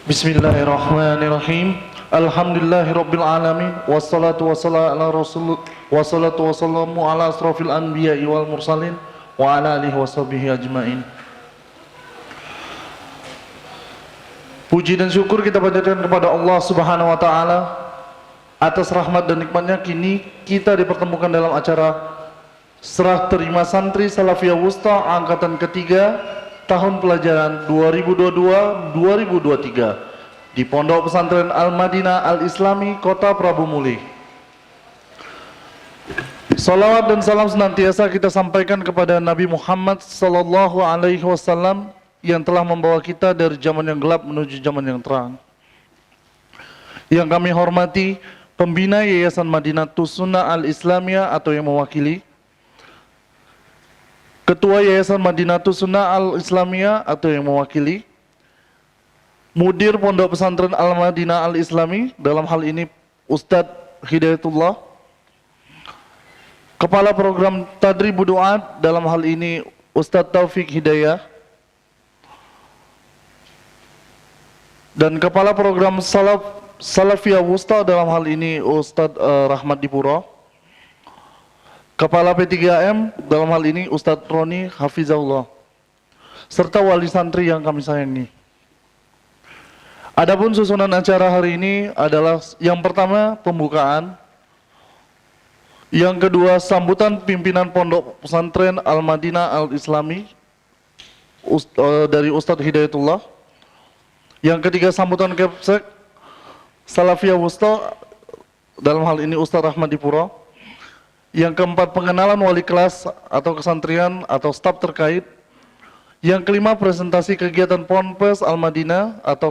Bismillahirrahmanirrahim. Alhamdulillahirabbil alamin wassalatu wassalamu ala asrofil anbiya'i wal mursalin wa ala alihi washabihi ajmain. Puji dan syukur kita panjatkan kepada Allah Subhanahu wa taala atas rahmat dan nikmatnya. Kini kita dipertemukan dalam acara serah terima santri Salafiyah Wusta angkatan ketiga tahun pelajaran 2022-2023 di Pondok Pesantren Al-Madinah Al-Islami Kota Prabu Muli. Salawat dan salam senantiasa kita sampaikan kepada Nabi Muhammad sallallahu alaihi wasallam yang telah membawa kita dari zaman yang gelap menuju zaman yang terang. Yang kami hormati pembina Yayasan Madinatus Sunnah Al-Islamiyah atau yang mewakili, Ketua Yayasan Madinatus Sunnah Al-Islamiyah atau yang mewakili, Mudir Pondok Pesantren Al-Madinah Al-Islami, dalam hal ini Ustadz Hidayatullah, Kepala Program Tadribud Du'at, dalam hal ini Ustadz Taufik Hidayah, dan Kepala Program Salafiyah Wusta, dalam hal ini Ustadz Rahmat Dipuro, Kepala P3M, dalam hal ini Ustadz Roni Hafizahullah, serta wali santri yang kami sayangi. Adapun susunan acara hari ini adalah yang pertama pembukaan, yang kedua sambutan pimpinan Pondok Pesantren Al-Madinah Al-Islami dari Ustadz Hidayatullah, yang ketiga sambutan Kepsek Salafiyah Wusta, dalam hal ini Ustadz Rahmat Dipuro, yang keempat pengenalan wali kelas atau kesantrian atau staf terkait, yang kelima presentasi kegiatan Ponpes Al-Madinah atau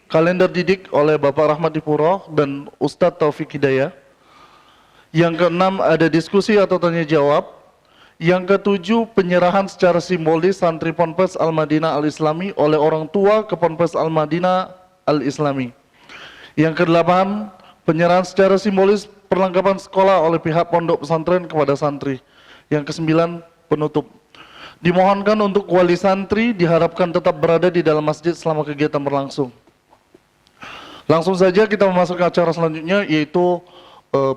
kalender didik oleh Bapak Rahmat Dipuro dan Ustadz Taufik Hidayah, yang keenam ada diskusi atau tanya jawab, yang ketujuh penyerahan secara simbolis santri Ponpes Al-Madinah Al-Islami oleh orang tua ke Ponpes Al-Madinah Al-Islami, yang kedelapan penyerahan secara simbolis perlengkapan sekolah oleh pihak pondok pesantren kepada santri, yang kesembilan penutup. Dimohonkan untuk wali santri diharapkan tetap berada di dalam masjid selama kegiatan berlangsung. Langsung saja kita memasuki acara selanjutnya, yaitu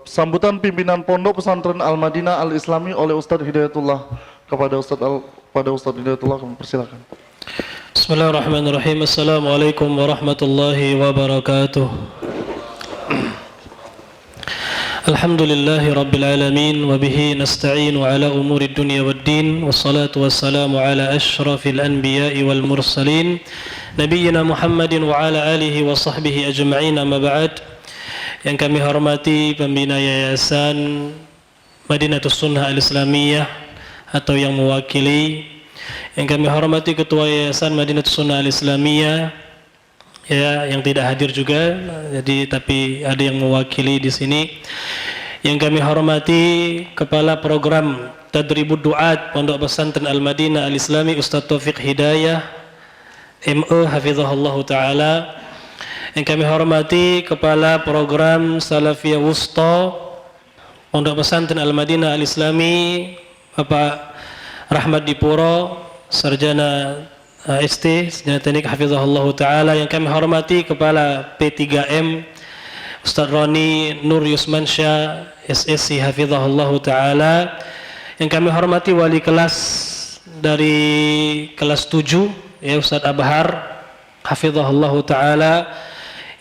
sambutan pimpinan Pondok Pesantren Al-Madinah Al-Islami oleh Ustadz Hidayatullah. Kepada Ustadz Hidayatullah, kami persilakan. Bismillahirrahmanirrahim. Assalamualaikum warahmatullahi wabarakatuh. Alhamdulillahi Rabbil Alamin, wa bihi nasta'inu ala umuri dunia wad din, wassalatu wassalamu ala ashrafil anbiya'i wal mursalin, nabiyyina Muhammadin wa ala alihi wa sahbihi ajma'in, amma ba'd. Yang kami hormati pembina Yayasan Madinatus Sunnah Al-Islamiyah atau yang mewakili, yang kami hormati Ketua Yayasan Madinatus Sunnah Al-Islamiyah, ya, yang tidak hadir juga, jadi tapi ada yang mewakili di sini. Yang kami hormati Kepala Program Tadribud Du'at Pondok Pesantren Al-Madinah Al-Islami Ustadz Taufik Hidayah ME Hafizahullah Ta'ala. Yang kami hormati Kepala Program Salafiyah Wusta Pondok Pesantren Al-Madinah Al-Islami Bapak Rahmat Dipuro, Sarjana ST, Sarjana Teknik Hafizahullah Ta'ala. Yang kami hormati Kepala P3M Ustadz Roni Nur Yusmansyah SSC Hafizahullah Ta'ala. Yang kami hormati wali kelas dari kelas 7, ya, Ustadz Abhar Hafizahullah Ta'ala.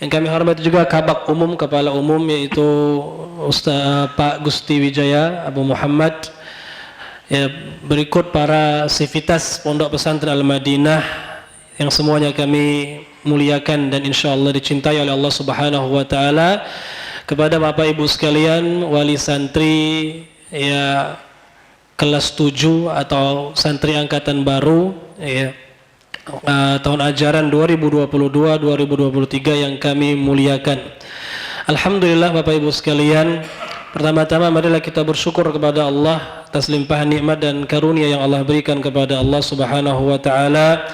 Yang kami hormati juga Kabak Umum, Kepala Umum, yaitu Ustadz Pak Gusti Wijaya Abu Muhammad. Ya, berikut para sivitas Pondok Pesantren Al-Madinah yang semuanya kami muliakan dan insyaallah dicintai oleh Allah Subhanahu wa taala. Kepada Bapak Ibu sekalian, wali santri ya kelas 7 atau santri angkatan baru, ya, tahun ajaran 2022-2023 yang kami muliakan. Alhamdulillah Bapak Ibu sekalian, pertama-tama marilah kita bersyukur kepada Allah atas limpahan nikmat dan karunia yang Allah berikan kepada Allah Subhanahu wa taala,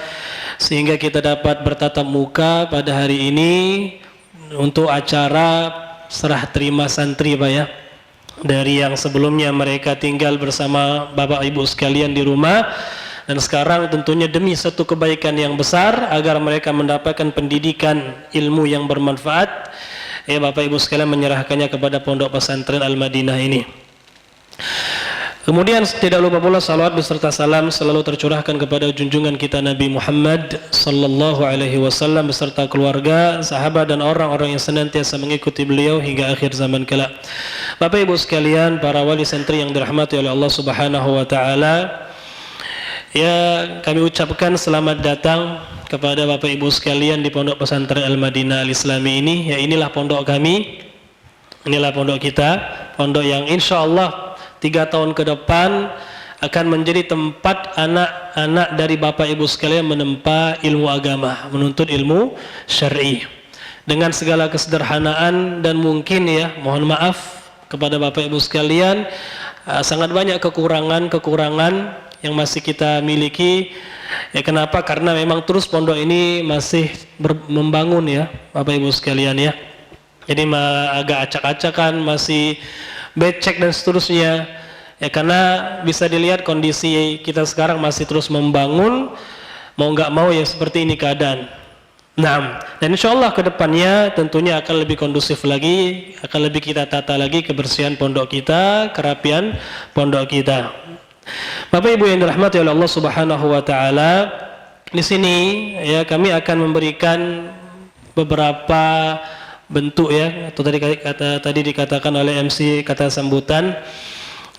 sehingga kita dapat bertatap muka pada hari ini untuk acara serah terima santri, Pak, ya. Dari yang sebelumnya mereka tinggal bersama Bapak Ibu sekalian di rumah, Dan sekarang tentunya demi satu kebaikan yang besar agar mereka mendapatkan pendidikan ilmu yang bermanfaat, ya Bapak Ibu sekalian menyerahkannya kepada Pondok Pesantren Al-Madinah ini. Kemudian tidak lupa pula salawat beserta salam selalu tercurahkan kepada junjungan kita Nabi Muhammad sallallahu alaihi wasallam beserta keluarga, sahabat dan orang-orang yang senantiasa mengikuti beliau hingga akhir zaman kelak. Bapak Ibu sekalian, para wali santri yang dirahmati oleh Allah Subhanahu wa taala, ya kami ucapkan selamat datang kepada Bapak Ibu sekalian di Pondok Pesantren Al-Madinah Al-Islami ini. Ya, inilah pondok kami. Inilah pondok kita, pondok yang insyaallah 3 tahun ke depan akan menjadi tempat anak-anak dari Bapak Ibu sekalian menempa ilmu agama, menuntut ilmu syar'i dengan segala kesederhanaan. Dan mungkin ya mohon maaf kepada Bapak Ibu sekalian, sangat banyak kekurangan yang masih kita miliki. Ya kenapa? Karena memang terus pondok ini masih membangun ya Bapak Ibu sekalian ya. Jadi agak acak-acakan, masih becek dan seterusnya ya, karena bisa dilihat kondisi kita sekarang masih terus membangun, mau nggak mau ya seperti ini keadaan. Nah, dan insyaallah kedepannya tentunya akan lebih kondusif lagi, akan lebih kita tata lagi kebersihan pondok kita, kerapian pondok kita. Bapak Ibu yang dirahmati oleh Allah Subhanahu wa taala, di sini ya kami akan memberikan beberapa bentuk ya, atau tadi dikatakan oleh MC kata sambutan.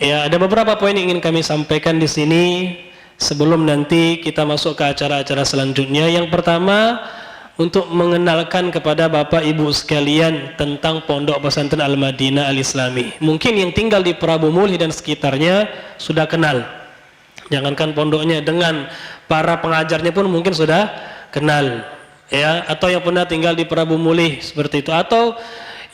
Ya, ada beberapa poin yang ingin kami sampaikan di sini sebelum nanti kita masuk ke acara-acara selanjutnya. Yang pertama, untuk mengenalkan kepada Bapak Ibu sekalian tentang Pondok Pesantren Al-Madinah Al-Islami. Mungkin yang tinggal di Prabu Mulih dan sekitarnya sudah kenal. Jangankan pondoknya, dengan para pengajarnya pun mungkin sudah kenal. Ya, atau yang pernah tinggal di Prabu Mulih seperti itu, atau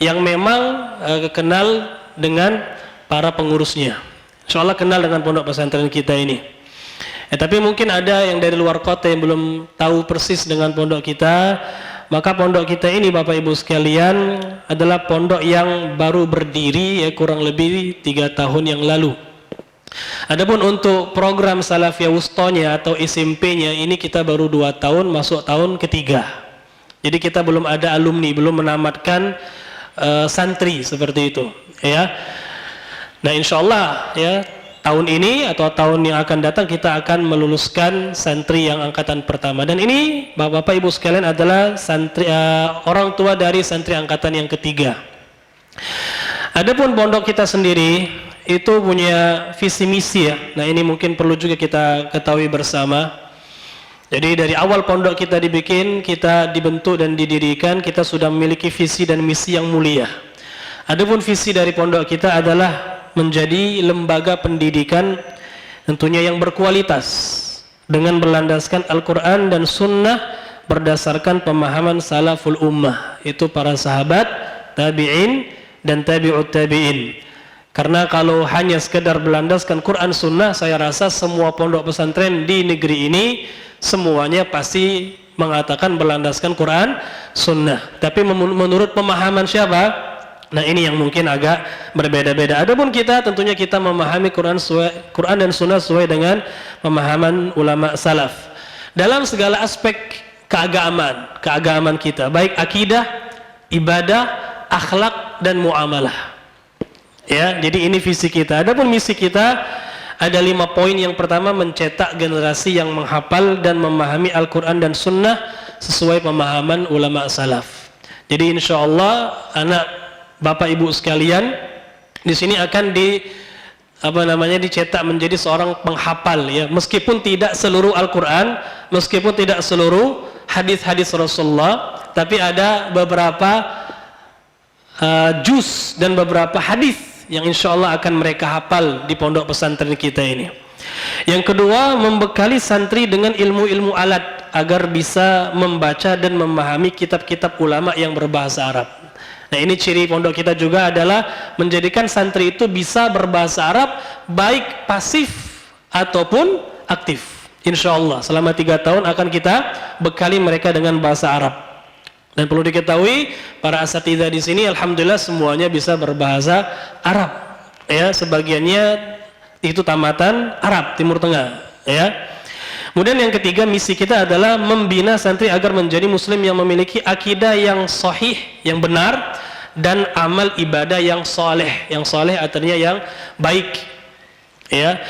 yang memang kenal dengan para pengurusnya. Insyaallah kenal dengan pondok pesantren kita ini. Tapi mungkin ada yang dari luar kota yang belum tahu persis dengan pondok kita. Maka pondok kita ini Bapak Ibu sekalian adalah pondok yang baru berdiri ya, kurang lebih 3 tahun yang lalu. Adapun untuk program Salafiyah Wustonya atau SMP-nya ini kita baru 2 tahun, masuk tahun ketiga. Jadi kita belum ada alumni, belum menamatkan santri seperti itu ya. Nah insyaallah ya tahun ini atau tahun yang akan datang kita akan meluluskan santri yang angkatan pertama. Dan ini Bapak Ibu sekalian adalah santri orang tua dari santri angkatan yang ketiga. Adapun pondok kita sendiri itu punya visi misi ya. Nah ini mungkin perlu juga kita ketahui bersama. Jadi dari awal pondok kita dibikin, kita dibentuk dan didirikan, kita sudah memiliki visi dan misi yang mulia. Adapun visi dari pondok kita adalah menjadi lembaga pendidikan tentunya yang berkualitas dengan berlandaskan Al-Quran dan Sunnah berdasarkan pemahaman salaful ummah, itu para sahabat, tabi'in dan tabi'ut tabi'in. Karena kalau hanya sekedar berlandaskan Quran Sunnah, saya rasa semua pondok pesantren di negeri ini semuanya pasti mengatakan berlandaskan Quran Sunnah. Tapi menurut pemahaman siapa? Nah ini yang mungkin agak berbeda-beda. Adapun kita tentunya kita memahami Quran dan Sunnah sesuai dengan pemahaman ulama salaf dalam segala aspek keagamaan kita, baik akidah, ibadah, akhlak dan muamalah. Ya, jadi ini visi kita. Adapun misi kita ada 5 poin. Yang pertama, mencetak generasi yang menghafal dan memahami Al-Quran dan Sunnah sesuai pemahaman ulama salaf. Jadi insya Allah anak Bapak Ibu sekalian di sini akan dicetak menjadi seorang penghafal ya, meskipun tidak seluruh Al-Quran, meskipun tidak seluruh hadis-hadis Rasulullah, tapi ada beberapa juz dan beberapa hadis yang insya Allah akan mereka hafal di pondok pesantren kita ini. Yang kedua, membekali santri dengan ilmu-ilmu alat agar bisa membaca dan memahami kitab-kitab ulama yang berbahasa Arab. Nah ini ciri pondok kita juga adalah menjadikan santri itu bisa berbahasa Arab baik pasif ataupun aktif. Insya Allah selama 3 tahun akan kita bekali mereka dengan bahasa Arab. Dan perlu diketahui para asatidzah di sini alhamdulillah semuanya bisa berbahasa Arab. Ya, sebagiannya itu tamatan Arab Timur Tengah, ya. Kemudian yang ketiga, misi kita adalah membina santri agar menjadi muslim yang memiliki akidah yang sahih, yang benar, dan amal ibadah yang soleh. Yang soleh artinya yang baik, ya.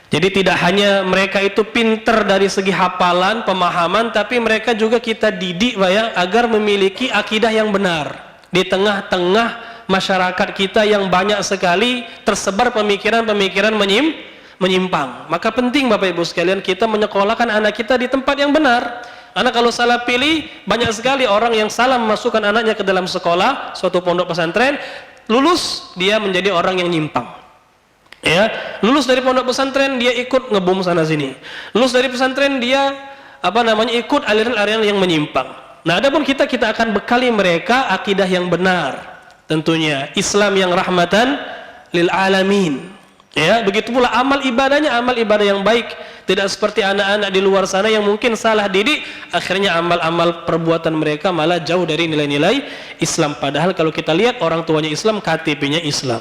Jadi tidak hanya mereka itu pinter dari segi hafalan, pemahaman, tapi mereka juga kita didik, Pak ya, agar memiliki akidah yang benar. Di tengah-tengah masyarakat kita yang banyak sekali tersebar pemikiran-pemikiran menyimpang. Maka penting Bapak Ibu sekalian kita menyekolahkan anak kita di tempat yang benar. Karena kalau salah pilih, banyak sekali orang yang salah memasukkan anaknya ke dalam sekolah, suatu pondok pesantren, lulus dia menjadi orang yang nyimpang. Ya, lulus dari pondok pesantren dia ikut ngebom sana sini. Lulus dari pesantren dia ikut aliran-aliran yang menyimpang. Nah, adapun kita akan bekali mereka akidah yang benar. Tentunya Islam yang rahmatan lil alamin. Ya, begitu pula amal ibadahnya amal ibadah yang baik, tidak seperti anak-anak di luar sana yang mungkin salah didik, akhirnya amal-amal perbuatan mereka malah jauh dari nilai-nilai Islam. Padahal kalau kita lihat orang tuanya Islam, KTP-nya Islam.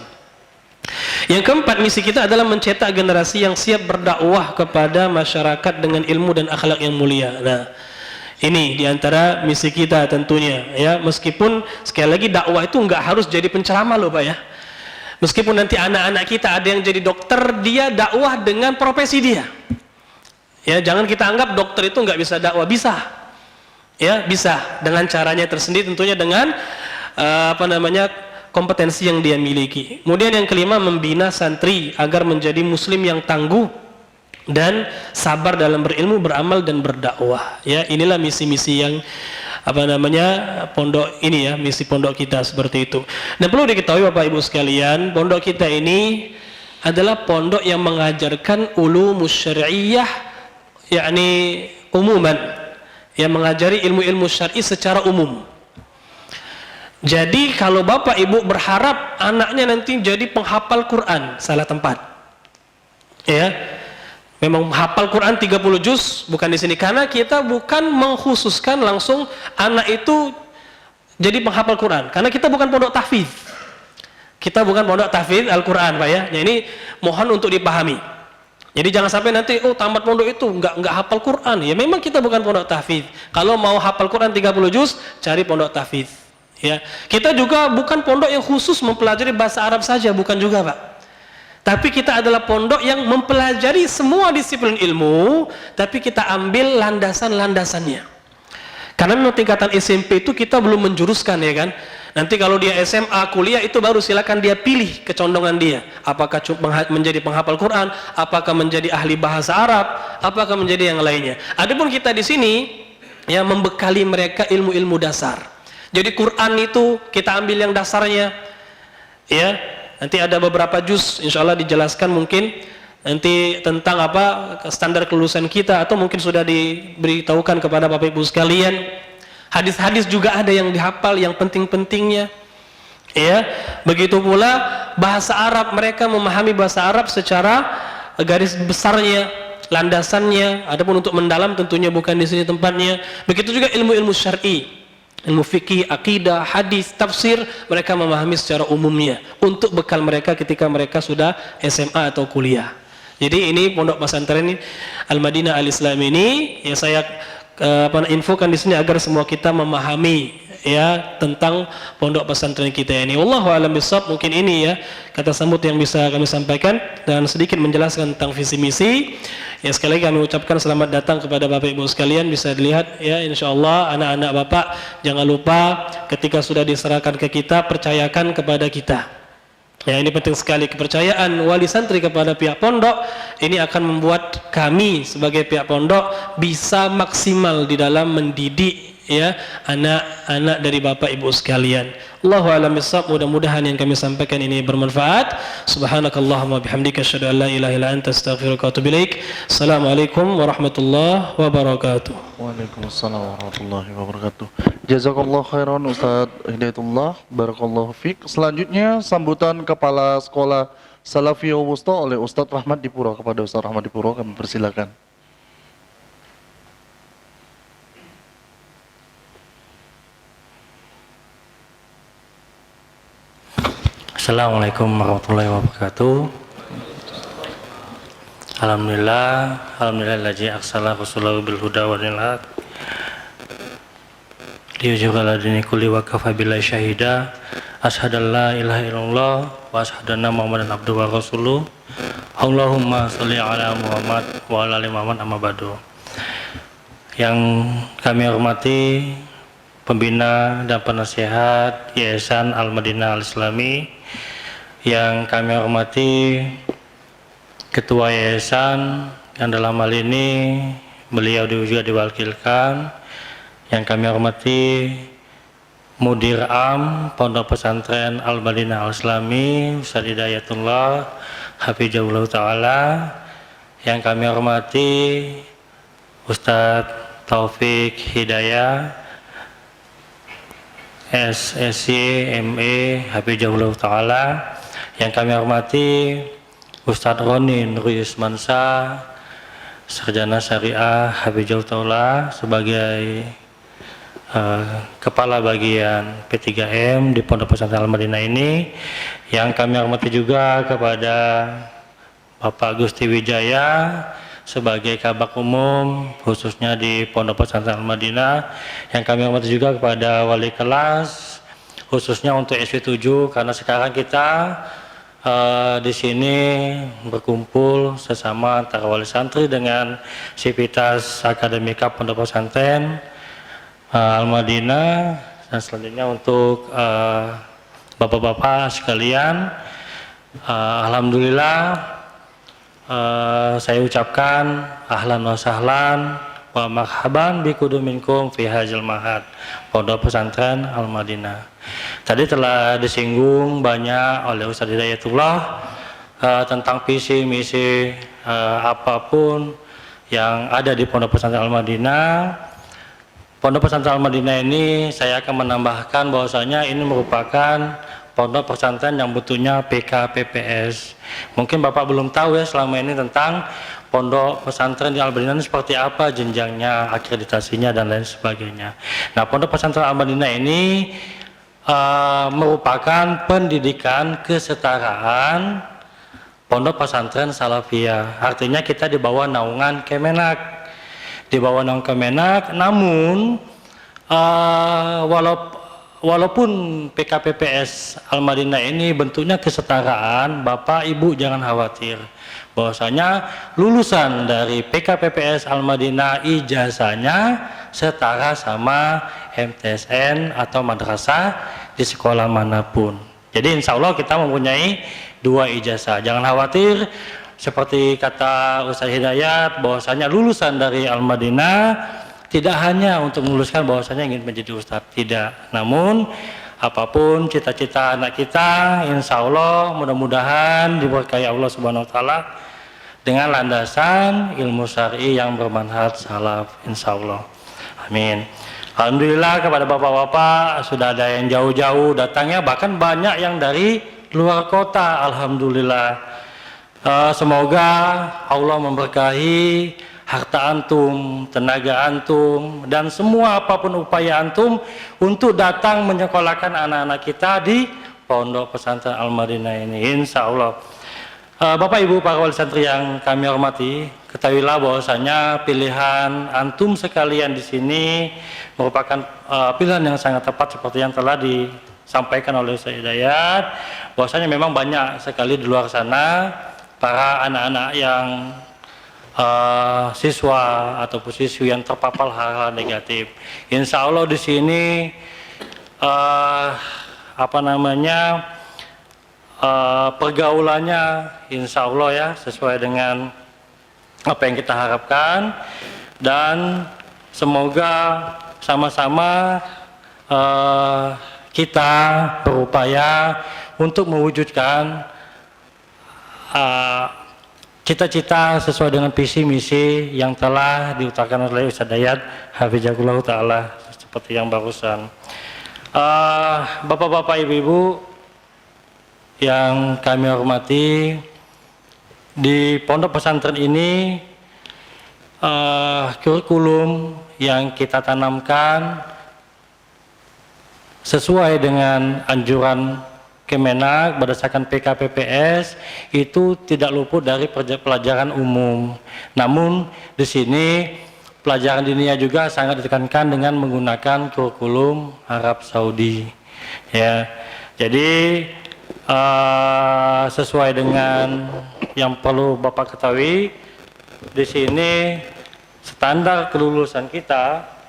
Yang keempat, misi kita adalah mencetak generasi yang siap berdakwah kepada masyarakat dengan ilmu dan akhlak yang mulia. Nah, ini diantara misi kita tentunya, ya. Meskipun sekali lagi dakwah itu nggak harus jadi penceramah loh Pak ya. Meskipun nanti anak-anak kita ada yang jadi dokter, dia dakwah dengan profesi dia. Ya, jangan kita anggap dokter itu nggak bisa dakwah, bisa. Ya, bisa dengan caranya tersendiri, tentunya dengan kompetensi yang dia miliki. Kemudian yang kelima, membina santri agar menjadi muslim yang tangguh dan sabar dalam berilmu, beramal dan berdakwah. Ya, inilah misi-misi yang pondok ini ya, misi pondok kita seperti itu. Dan perlu diketahui Bapak Ibu sekalian, pondok kita ini adalah pondok yang mengajarkan ulumus syar'iyyah, yakni umuman, yang mengajari ilmu-ilmu syar'i secara umum. Jadi kalau Bapak Ibu berharap anaknya nanti jadi penghafal Quran, salah tempat. Ya. Memang hafal Quran 30 juz bukan di sini, karena kita bukan mengkhususkan langsung anak itu jadi penghafal Quran, karena kita bukan pondok tahfidz. Kita bukan pondok tahfidz Al-Quran Pak ya. Nah, ini mohon untuk dipahami. Jadi jangan sampai nanti tamat pondok itu enggak hafal Quran. Ya memang kita bukan pondok tahfidz. Kalau mau hafal Quran 30 juz, cari pondok tahfidz. Ya. Kita juga bukan pondok yang khusus mempelajari bahasa Arab saja, bukan juga Pak. Tapi kita adalah pondok yang mempelajari semua disiplin ilmu, tapi kita ambil landasan-landasannya. Karena memang tingkatan SMP itu kita belum menjuruskan ya kan. Nanti kalau dia SMA, kuliah itu baru silakan dia pilih kecondongan dia. Apakah menjadi penghafal Quran, apakah menjadi ahli bahasa Arab, apakah menjadi yang lainnya. Adapun kita di sini ya membekali mereka ilmu-ilmu dasar. Jadi Quran itu kita ambil yang dasarnya ya. Nanti ada beberapa juz insya Allah dijelaskan mungkin nanti tentang standar kelulusan kita, atau mungkin sudah diberitahukan kepada Bapak Ibu sekalian. Hadis-hadis juga ada yang dihafal, yang penting-pentingnya ya. Begitu pula bahasa Arab, mereka memahami bahasa Arab secara garis besarnya, landasannya. Adapun untuk mendalam tentunya bukan di sini tempatnya. Begitu juga ilmu-ilmu syar'i, ilmu fikih, akidah, hadis, tafsir, mereka memahami secara umumnya untuk bekal mereka ketika mereka sudah SMA atau kuliah. Jadi ini pondok pesantren Al-Madinah Al-Islam ini ya saya infokan di sini agar semua kita memahami ya tentang pondok pesantren kita ini. Wallahu a'lam bishawab. Mungkin ini ya kata sambut yang bisa kami sampaikan dan sedikit menjelaskan tentang visi misi. Ya, sekali lagi kami ucapkan selamat datang kepada Bapak Ibu sekalian. Bisa dilihat ya, insyaallah anak-anak Bapak jangan lupa ketika sudah diserahkan ke kita, percayakan kepada kita. Ya, ini penting sekali, kepercayaan wali santri kepada pihak pondok ini akan membuat kami sebagai pihak pondok bisa maksimal di dalam mendidik ya anak-anak dari Bapak Ibu sekalian. Allahu a'lam bishawab. Mudah-mudahan yang kami sampaikan ini bermanfaat. Subhanakallahumma bihamdika asyhadu an la ilaha illa anta astaghfiruka wa atubu ilaik. Assalamualaikum warahmatullahi wabarakatuh. Waalaikumsalam warahmatullahi wabarakatuh. Jazakallah khairan Ustaz Hidayatullah, barakallahu fiik. Selanjutnya sambutan Kepala Sekolah Salafiyah Wusta oleh Ustaz Rahmat Dipuro. Kepada Ustaz Rahmat Dipuro kami persilakan. Assalamualaikum warahmatullahi wabarakatuh. Alhamdulillahilladzi arsala rasulahu bil huda wa dinil haq liyuzhira ala dini kulli wa kafa billahi syahida asyhadu an la ilaha illallah wa asyhadu anna muhammadan abduhu wa rasuluh. Allahumma sholli ala Muhammad wa ala ali Muhammad, amma ba'du. Yang kami hormati pembina dan penasehat Yayasan Al-Madinah Al-Islami, yang kami hormati Ketua Yayasan, yang dalam hal ini beliau juga diwakilkan, yang kami hormati Mudir Am Pondok Pesantren Al-Madinah Al-Islami Ustaz Hidayatullah Hafizahullah Ta'ala, yang kami hormati Ustaz Taufik Hidayah SSC ME Hafizahullah Ta'ala, yang kami hormati Ustadz Roni Nuriyus Mansa, Sarjana Syariah Hafizahullah Ta'ala sebagai Kepala Bagian P3M di Pondok Pesantren Al-Madinah ini, yang kami hormati juga kepada Bapak Gusti Wijaya sebagai Kabak Umum khususnya di Pondok Pesantren Al-Madinah, yang kami hormati juga kepada Wali Kelas khususnya untuk SW7, karena sekarang kita di sini berkumpul sesama antara wali santri dengan sivitas akademika Pondok Pesantren Al-Madinah, dan selanjutnya untuk bapak-bapak sekalian, alhamdulillah saya ucapkan ahlan wa sahlan wa marhaban bikuduminkum fi hadzal mahad Pondok Pesantren Al-Madinah. Tadi telah disinggung banyak oleh Ustaz Hidayatullah tentang visi misi apapun yang ada di Pondok Pesantren Al-Madinah. Pondok Pesantren Al-Madinah ini saya akan menambahkan bahwasanya ini merupakan pondok pesantren yang bentuknya PKPPS. Mungkin Bapak belum tahu ya selama ini tentang pondok pesantren di Al-Madinah ini seperti apa jenjangnya, akreditasinya dan lain sebagainya. Nah, Pondok Pesantren Al-Madinah ini merupakan pendidikan kesetaraan Pondok Pesantren Salafiyah. Artinya kita di bawah naungan Kemenak. Di bawah naungan Kemenak, namun walaupun PKPPS Al-Madinah ini bentuknya kesetaraan, Bapak Ibu jangan khawatir bahwasanya lulusan dari PKPPS Al-Madinah ijazahnya setara sama MTSN atau madrasah di sekolah manapun. Jadi insya Allah kita mempunyai 2 ijazah. Jangan khawatir seperti kata Ustaz Hidayat bahwasanya lulusan dari Al-Madinah tidak hanya untuk meluluskan bahwasanya ingin menjadi ustaz, tidak. Namun apapun cita-cita anak kita, insya Allah mudah-mudahan diberkahi Allah Subhanahu Wa Taala dengan landasan ilmu syar'i yang bermanhaj salaf, insya Allah. Amin. Alhamdulillah kepada bapak-bapak sudah ada yang jauh-jauh datangnya, bahkan banyak yang dari luar kota. Alhamdulillah. Semoga Allah memberkahi harta antum, tenaga antum, dan semua apapun upaya antum untuk datang menyekolahkan anak-anak kita di Pondok Pesantren Al-Madinah ini, insya Allah. Bapak Ibu para wali santri yang kami hormati, ketahuilah bahwasanya pilihan antum sekalian di sini merupakan pilihan yang sangat tepat seperti yang telah disampaikan oleh Ustaz Hidayat, bahwasanya memang banyak sekali di luar sana para anak-anak yang siswa ataupun siswi yang terpapar hal-hal negatif. Insya Allah di sini pergaulannya insya Allah ya sesuai dengan apa yang kita harapkan, dan semoga sama-sama kita berupaya untuk mewujudkan cita-cita sesuai dengan visi misi yang telah diutarakan oleh Ustaz Dayat Hafizahullah Ta'ala seperti yang barusan. Bapak-bapak, ibu-ibu yang kami hormati, di pondok pesantren ini kurikulum yang kita tanamkan sesuai dengan anjuran Kemenak berdasarkan PKPPS itu tidak luput dari pelajaran umum. Namun di sini pelajaran dinia juga sangat ditekankan dengan menggunakan kurikulum Arab Saudi. Ya, jadi sesuai dengan yang perlu Bapak ketahui, di sini standar kelulusan kita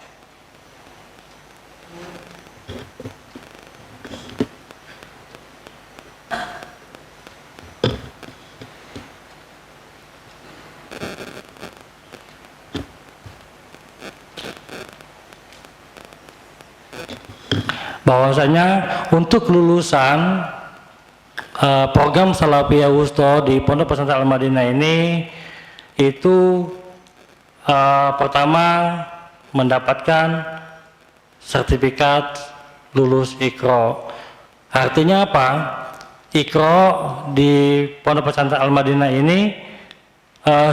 bahwasanya untuk kelulusan program Salafiyah Wusta di Pondok Pesantren Al-Madinah ini itu pertama mendapatkan sertifikat lulus Iqra. Artinya apa? Iqra di Pondok Pesantren Al-Madinah ini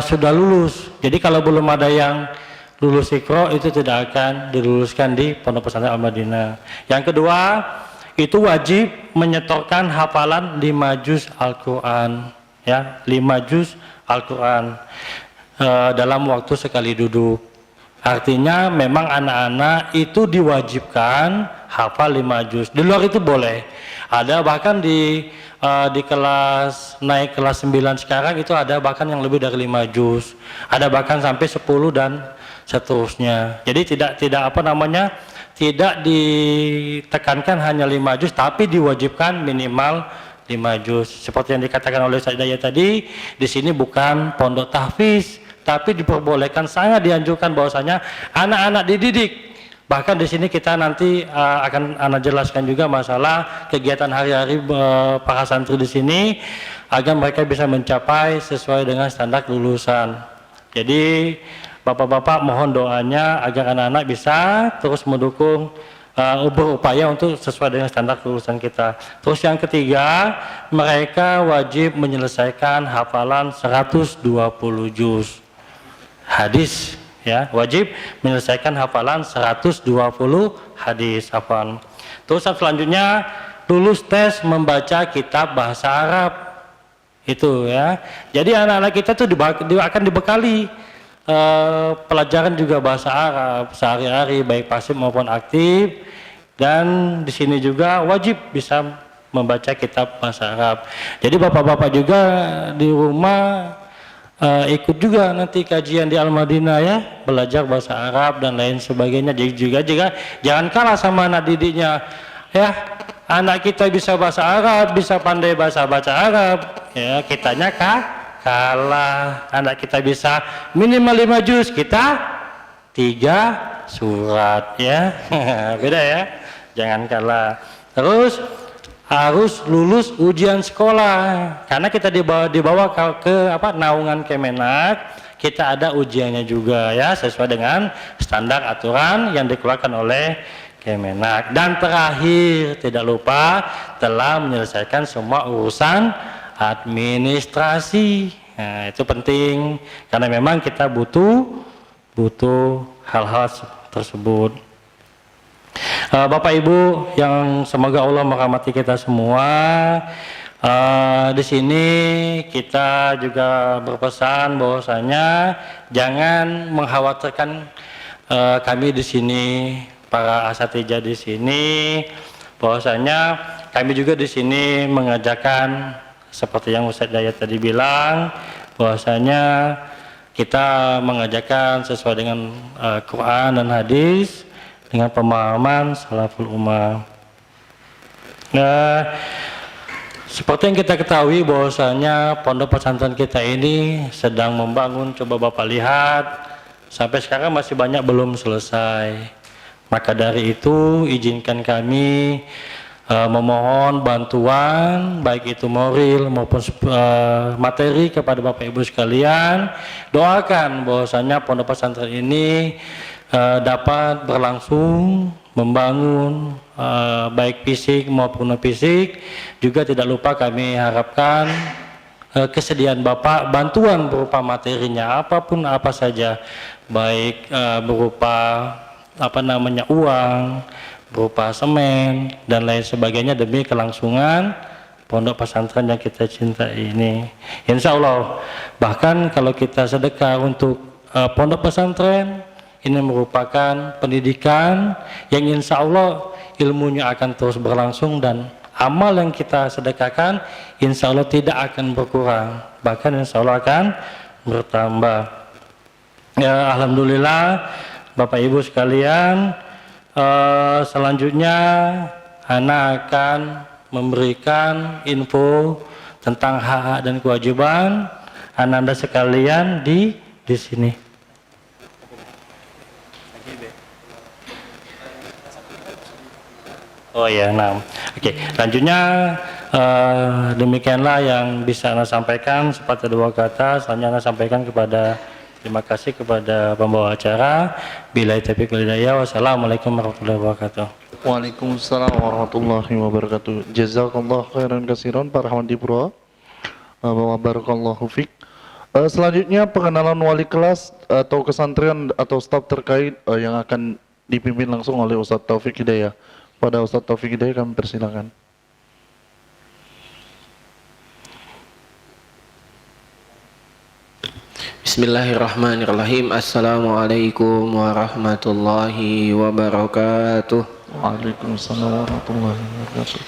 sudah lulus. Jadi kalau belum ada yang lulus Iqra itu tidak akan diluluskan di Pondok Pesantren Al-Madinah. Yang kedua, itu wajib menyetorkan hafalan 5 juz Al-Qur'an, ya, 5 juz Al-Qur'an dalam waktu sekali duduk. Artinya memang anak-anak itu diwajibkan hafal 5 juz. Di luar itu boleh. Ada bahkan di kelas naik kelas 9 sekarang itu ada bahkan yang lebih dari 5 juz. Ada bahkan sampai 10 dan seterusnya. Jadi tidak ditekankan hanya 5 juz, tapi diwajibkan minimal 5 juz. Seperti yang dikatakan oleh Ustaz Hidayat tadi, di sini bukan pondok tahfiz, tapi diperbolehkan, sangat dianjurkan bahwasanya anak-anak dididik. Bahkan di sini kita nanti akan jelaskan juga masalah kegiatan hari-hari para santri di sini agar mereka bisa mencapai sesuai dengan standar lulusan. Jadi Bapak-bapak mohon doanya agar anak-anak bisa terus mendukung, berupaya untuk sesuai dengan standar kelulusan kita. Terus yang ketiga, mereka wajib menyelesaikan hafalan 120 juz hadis, ya, wajib menyelesaikan hafalan 120 hadis hafal. Terus selanjutnya lulus tes membaca kitab bahasa Arab. Itu ya. Jadi anak-anak kita tuh akan dibekali pelajaran juga bahasa Arab sehari-hari baik pasif maupun aktif, dan di sini juga wajib bisa membaca kitab bahasa Arab. Jadi bapak-bapak juga di rumah ikut juga nanti kajian di Al-Madinah, ya, belajar bahasa Arab dan lain sebagainya. Jadi juga jangan kalah sama anak didiknya, ya. Anak kita bisa bahasa Arab, bisa pandai baca Arab, ya, kitanya kalah. Anak kita bisa minimal 5 juz, kita 3 surat, ya. Beda ya, jangan kalah. Terus harus lulus ujian sekolah, karena kita dibawa ke naungan Kemenak, kita ada ujiannya juga, ya, sesuai dengan standar aturan yang dikeluarkan oleh Kemenak. Dan terakhir, tidak lupa telah menyelesaikan semua urusan administrasi. Nah, itu penting karena memang kita butuh hal-hal tersebut. Bapak Ibu yang semoga Allah merahmati kita semua, di sini kita juga berpesan bahwasanya jangan mengkhawatirkan kami di sini, para asatidjah di sini, bahwasanya kami juga di sini mengajarkan seperti yang Ustaz Hidayat tadi bilang, bahwasanya kita mengajarkan sesuai dengan Quran dan hadis dengan pemahaman salaful ummah. Nah, seperti yang kita ketahui bahwasanya pondok pesantren kita ini sedang membangun, coba Bapak lihat, sampai sekarang masih banyak belum selesai. Maka dari itu izinkan kami memohon bantuan baik itu moral maupun materi kepada Bapak Ibu sekalian. Doakan bahwasanya pondok pesantren ini dapat berlangsung, membangun baik fisik maupun non fisik. Juga tidak lupa kami harapkan kesediaan Bapak, bantuan berupa materinya apapun apa saja, baik berupa uang, berupa semen dan lain sebagainya demi kelangsungan pondok pesantren yang kita cintai ini. Insya Allah, bahkan kalau kita sedekah untuk pondok pesantren, ini merupakan pendidikan yang insya Allah ilmunya akan terus berlangsung dan amal yang kita sedekahkan insya Allah tidak akan berkurang, bahkan insya Allah akan bertambah. Ya, alhamdulillah Bapak Ibu sekalian, selanjutnya Ana akan memberikan info tentang hak-hak dan kewajiban Anda sekalian di sini. Oh ya, nah, oke. Selanjutnya demikianlah yang bisa Anda sampaikan. Sepatah dua kata, selanjutnya Anda sampaikan kepada terima kasih kepada pembawa acara. Billahi taufiq wal hidayah. Wassalamualaikum warahmatullahi wabarakatuh. Waalaikumsalam warahmatullahi wabarakatuh. Jazakallah khairan katsiran Pak Rahmat Dipuro. Wa barakallahu fik. Selanjutnya pengenalan wali kelas atau kesantren atau staf terkait yang akan dipimpin langsung oleh Ustadz Taufik Hidayah. Pada Ustadz Taufik Hidayah kami persilakan. Bismillahirrahmanirrahim. Assalamualaikum warahmatullahi wabarakatuh. Waalaikumsalam warahmatullahi wabarakatuh.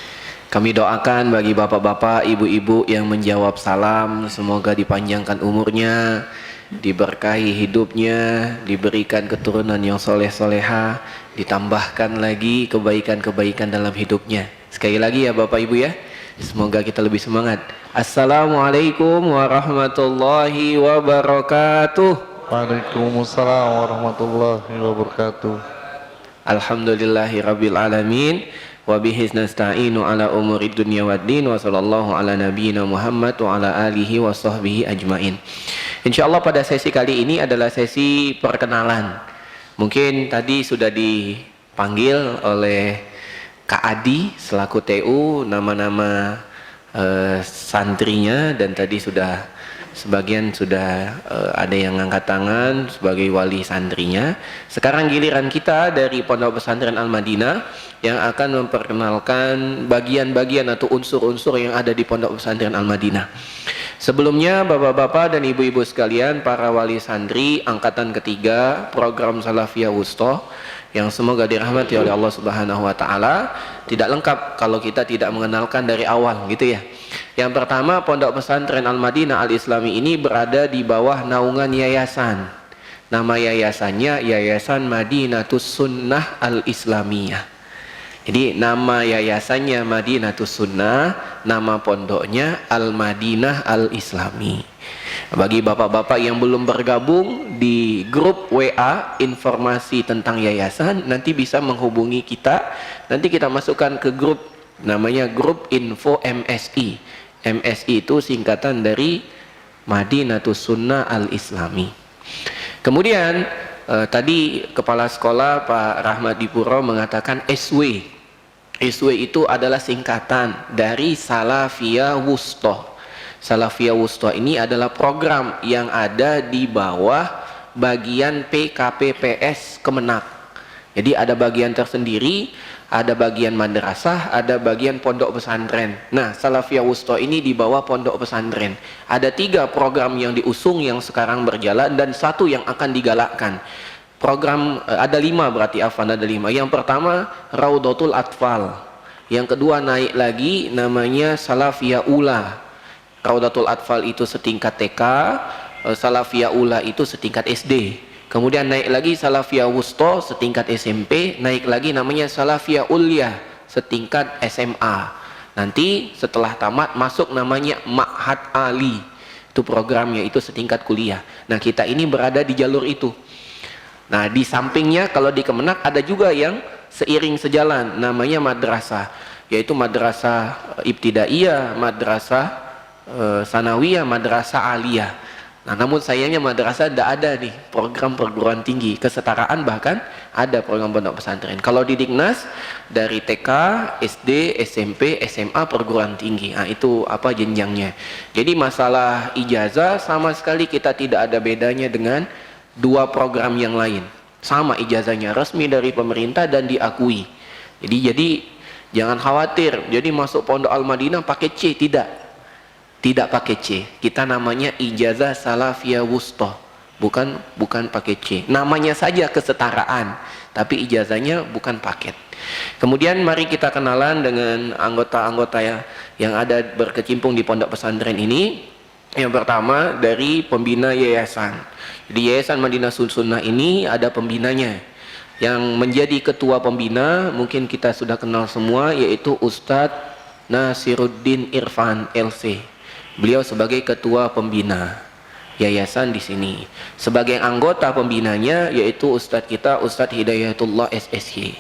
Kami doakan bagi bapak-bapak, ibu-ibu yang menjawab salam, semoga dipanjangkan umurnya, diberkahi hidupnya, diberikan keturunan yang soleh-soleha, ditambahkan lagi kebaikan-kebaikan dalam hidupnya. Sekali lagi ya Bapak Ibu ya, semoga kita lebih semangat. Assalamualaikum warahmatullahi wabarakatuh. Waalaikumsalam warahmatullahi wabarakatuh. Alhamdulillahi rabbil alamin. Wabihi nasta'inu ala umuri dunya waddin. Wa sallallahu ala nabiyyina Muhammad wa ala alihi wa sahbihi ajmain. Insyaallah pada sesi kali ini adalah sesi perkenalan. Mungkin tadi sudah dipanggil oleh Kak Adi selaku TU nama-nama santrinya, dan tadi sudah sebagian sudah ada yang angkat tangan sebagai wali santrinya. Sekarang giliran kita dari Pondok Pesantren Al-Madinah yang akan memperkenalkan bagian-bagian atau unsur-unsur yang ada di Pondok Pesantren Al-Madinah. Sebelumnya bapak-bapak dan ibu-ibu sekalian, para wali santri angkatan ketiga program Salafiyah Wusta yang semoga dirahmati oleh Allah Subhanahu wa taala, tidak lengkap kalau kita tidak mengenalkan dari awal gitu ya. Yang pertama, Pondok Pesantren Al-Madinah Al-Islami ini berada di bawah naungan yayasan. Nama yayasannya Yayasan Madinatus Sunnah Al-Islamiyah. Jadi nama yayasannya Madinatus Sunnah, nama pondoknya Al-Madinah Al-Islami. Bagi bapak-bapak yang belum bergabung di grup WA informasi tentang yayasan, nanti bisa menghubungi kita. Nanti kita masukkan ke grup namanya grup info MSI. MSI itu singkatan dari Madinatus Sunnah Al-Islami. Kemudian tadi kepala sekolah Pak Rahmat Dipuro mengatakan SW. SW itu adalah singkatan dari Salafiyah Wusta. Salafiyah Wusta ini adalah program yang ada di bawah bagian PKPPS Kemenak. Jadi ada bagian tersendiri, ada bagian madrasah, ada bagian pondok pesantren. Nah, Salafiyah Wusta ini di bawah pondok pesantren. Ada 3 program yang diusung yang sekarang berjalan dan 1 yang akan digalakkan. Program ada 5 berarti Afan, ada 5. Yang pertama Raudatul Atfal. Yang kedua naik lagi namanya Salafiyah Ula. Raudatul Atfal itu setingkat TK, Salafiyah Ula itu setingkat SD. Kemudian naik lagi Salafiyah Wusta setingkat SMP, naik lagi namanya Salafiyah Ulia setingkat SMA. Nanti setelah tamat masuk namanya Ma'had Ali. Itu programnya, itu setingkat kuliah. Nah, kita ini berada di jalur itu. Nah, di sampingnya kalau di Kemenak ada juga yang seiring sejalan namanya madrasah, yaitu madrasah ibtidaiyah, madrasah sanawiyah, madrasah aliyah. Nah, namun sayangnya madrasah tidak ada nih program perguruan tinggi kesetaraan, bahkan ada program pondok pesantren. Kalau di Dignas dari TK, SD, SMP, SMA, perguruan tinggi. Nah, itu apa jenjangnya. Jadi masalah ijazah sama sekali kita tidak ada bedanya dengan 2 program yang lain. Sama ijazahnya, resmi dari pemerintah dan diakui. Jadi Jangan khawatir, jadi masuk Pondok Al-Madinah pakai C, tidak. Tidak pakai C. Kita namanya ijazah salafiyah wusta. Bukan pakai C. Namanya saja kesetaraan, tapi ijazahnya bukan paket. Kemudian mari kita kenalan dengan anggota-anggota yang ada berkecimpung di pondok pesantren ini. Yang pertama dari pembina yayasan. Di Yayasan Madinah Sunnah ini ada pembinanya. Yang menjadi ketua pembina mungkin kita sudah kenal semua, yaitu Ustadz Nasiruddin Irfan LC. Beliau sebagai ketua pembina yayasan di sini. Sebagai anggota pembinanya yaitu Ustadz kita Ustadz Hidayatullah SSY.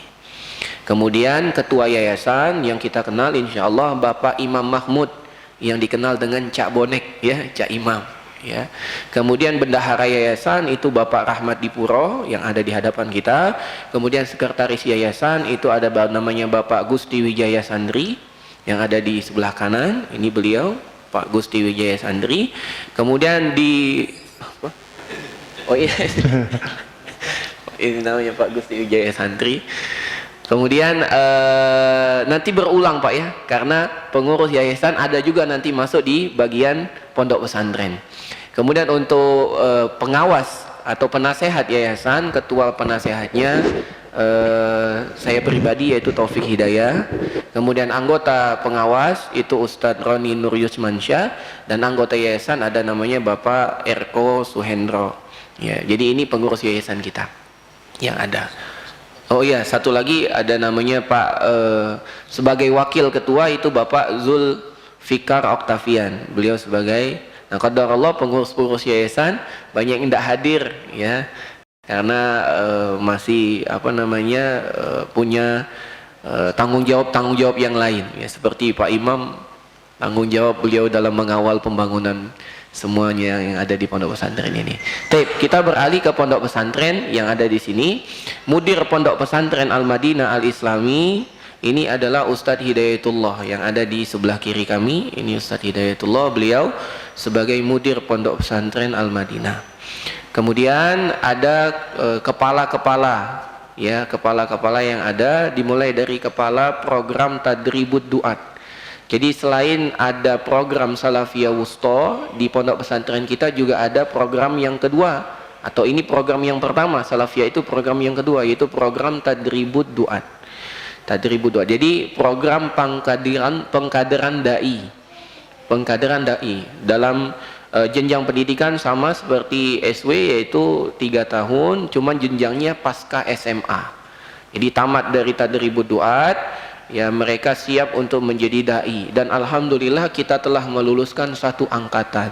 Kemudian ketua yayasan yang kita kenal insya Allah Bapak Imam Mahmud yang dikenal dengan Cak Bonek, ya, Cak Imam. Ya. Kemudian bendahara yayasan itu Bapak Rahmat Dipuro yang ada di hadapan kita. Kemudian sekretaris yayasan itu ada namanya Bapak Gusti Wijaya Sandri yang ada di sebelah kanan. Ini beliau Pak Gusti Wijaya Sandri. Kemudian di apa? Oh iya. Ini namanya Pak Gusti Wijaya Sandri. Kemudian nanti berulang Pak ya, karena pengurus yayasan ada juga nanti masuk di bagian pondok pesantren. Kemudian untuk pengawas atau penasehat yayasan, ketua penasehatnya saya pribadi yaitu Taufik Hidayah. Kemudian anggota pengawas itu Ustadz Roni Nur Yusmansyah, dan anggota yayasan ada namanya Bapak Erko Suhendro. Ya, jadi ini pengurus yayasan kita yang ada. Oh iya, satu lagi ada namanya Pak sebagai wakil ketua itu Bapak Zul Fikar Oktavian. Beliau sebagai, nah qadarullah pengurus-pengurus yayasan banyak yang tidak hadir ya, karena masih apa namanya punya tanggung jawab yang lain ya, seperti Pak Imam tanggung jawab beliau dalam mengawal pembangunan semuanya yang ada di pondok pesantren ini. Baik, kita beralih ke pondok pesantren yang ada di sini. Mudir pondok pesantren Al-Madinah Al-Islami ini adalah Ustadz Hidayatullah yang ada di sebelah kiri kami. Ini Ustadz Hidayatullah, beliau sebagai mudir pondok pesantren Al-Madinah. Kemudian ada kepala-kepala ya, kepala-kepala yang ada dimulai dari kepala program Tadribud Duat. Jadi selain ada program Salafiyah Wusta di pondok pesantren kita juga ada program yang kedua, atau ini program yang pertama. Salafiyah itu program yang kedua, yaitu program Tadribud Duat. Tadribud Duat. Jadi program pengkaderan dai. Pengkaderan dai dalam jenjang pendidikan sama seperti SW, yaitu 3 tahun, cuman jenjangnya pasca SMA. Jadi tamat dari Tadribud Duat ya, mereka siap untuk menjadi dai, dan alhamdulillah kita telah meluluskan 1 angkatan,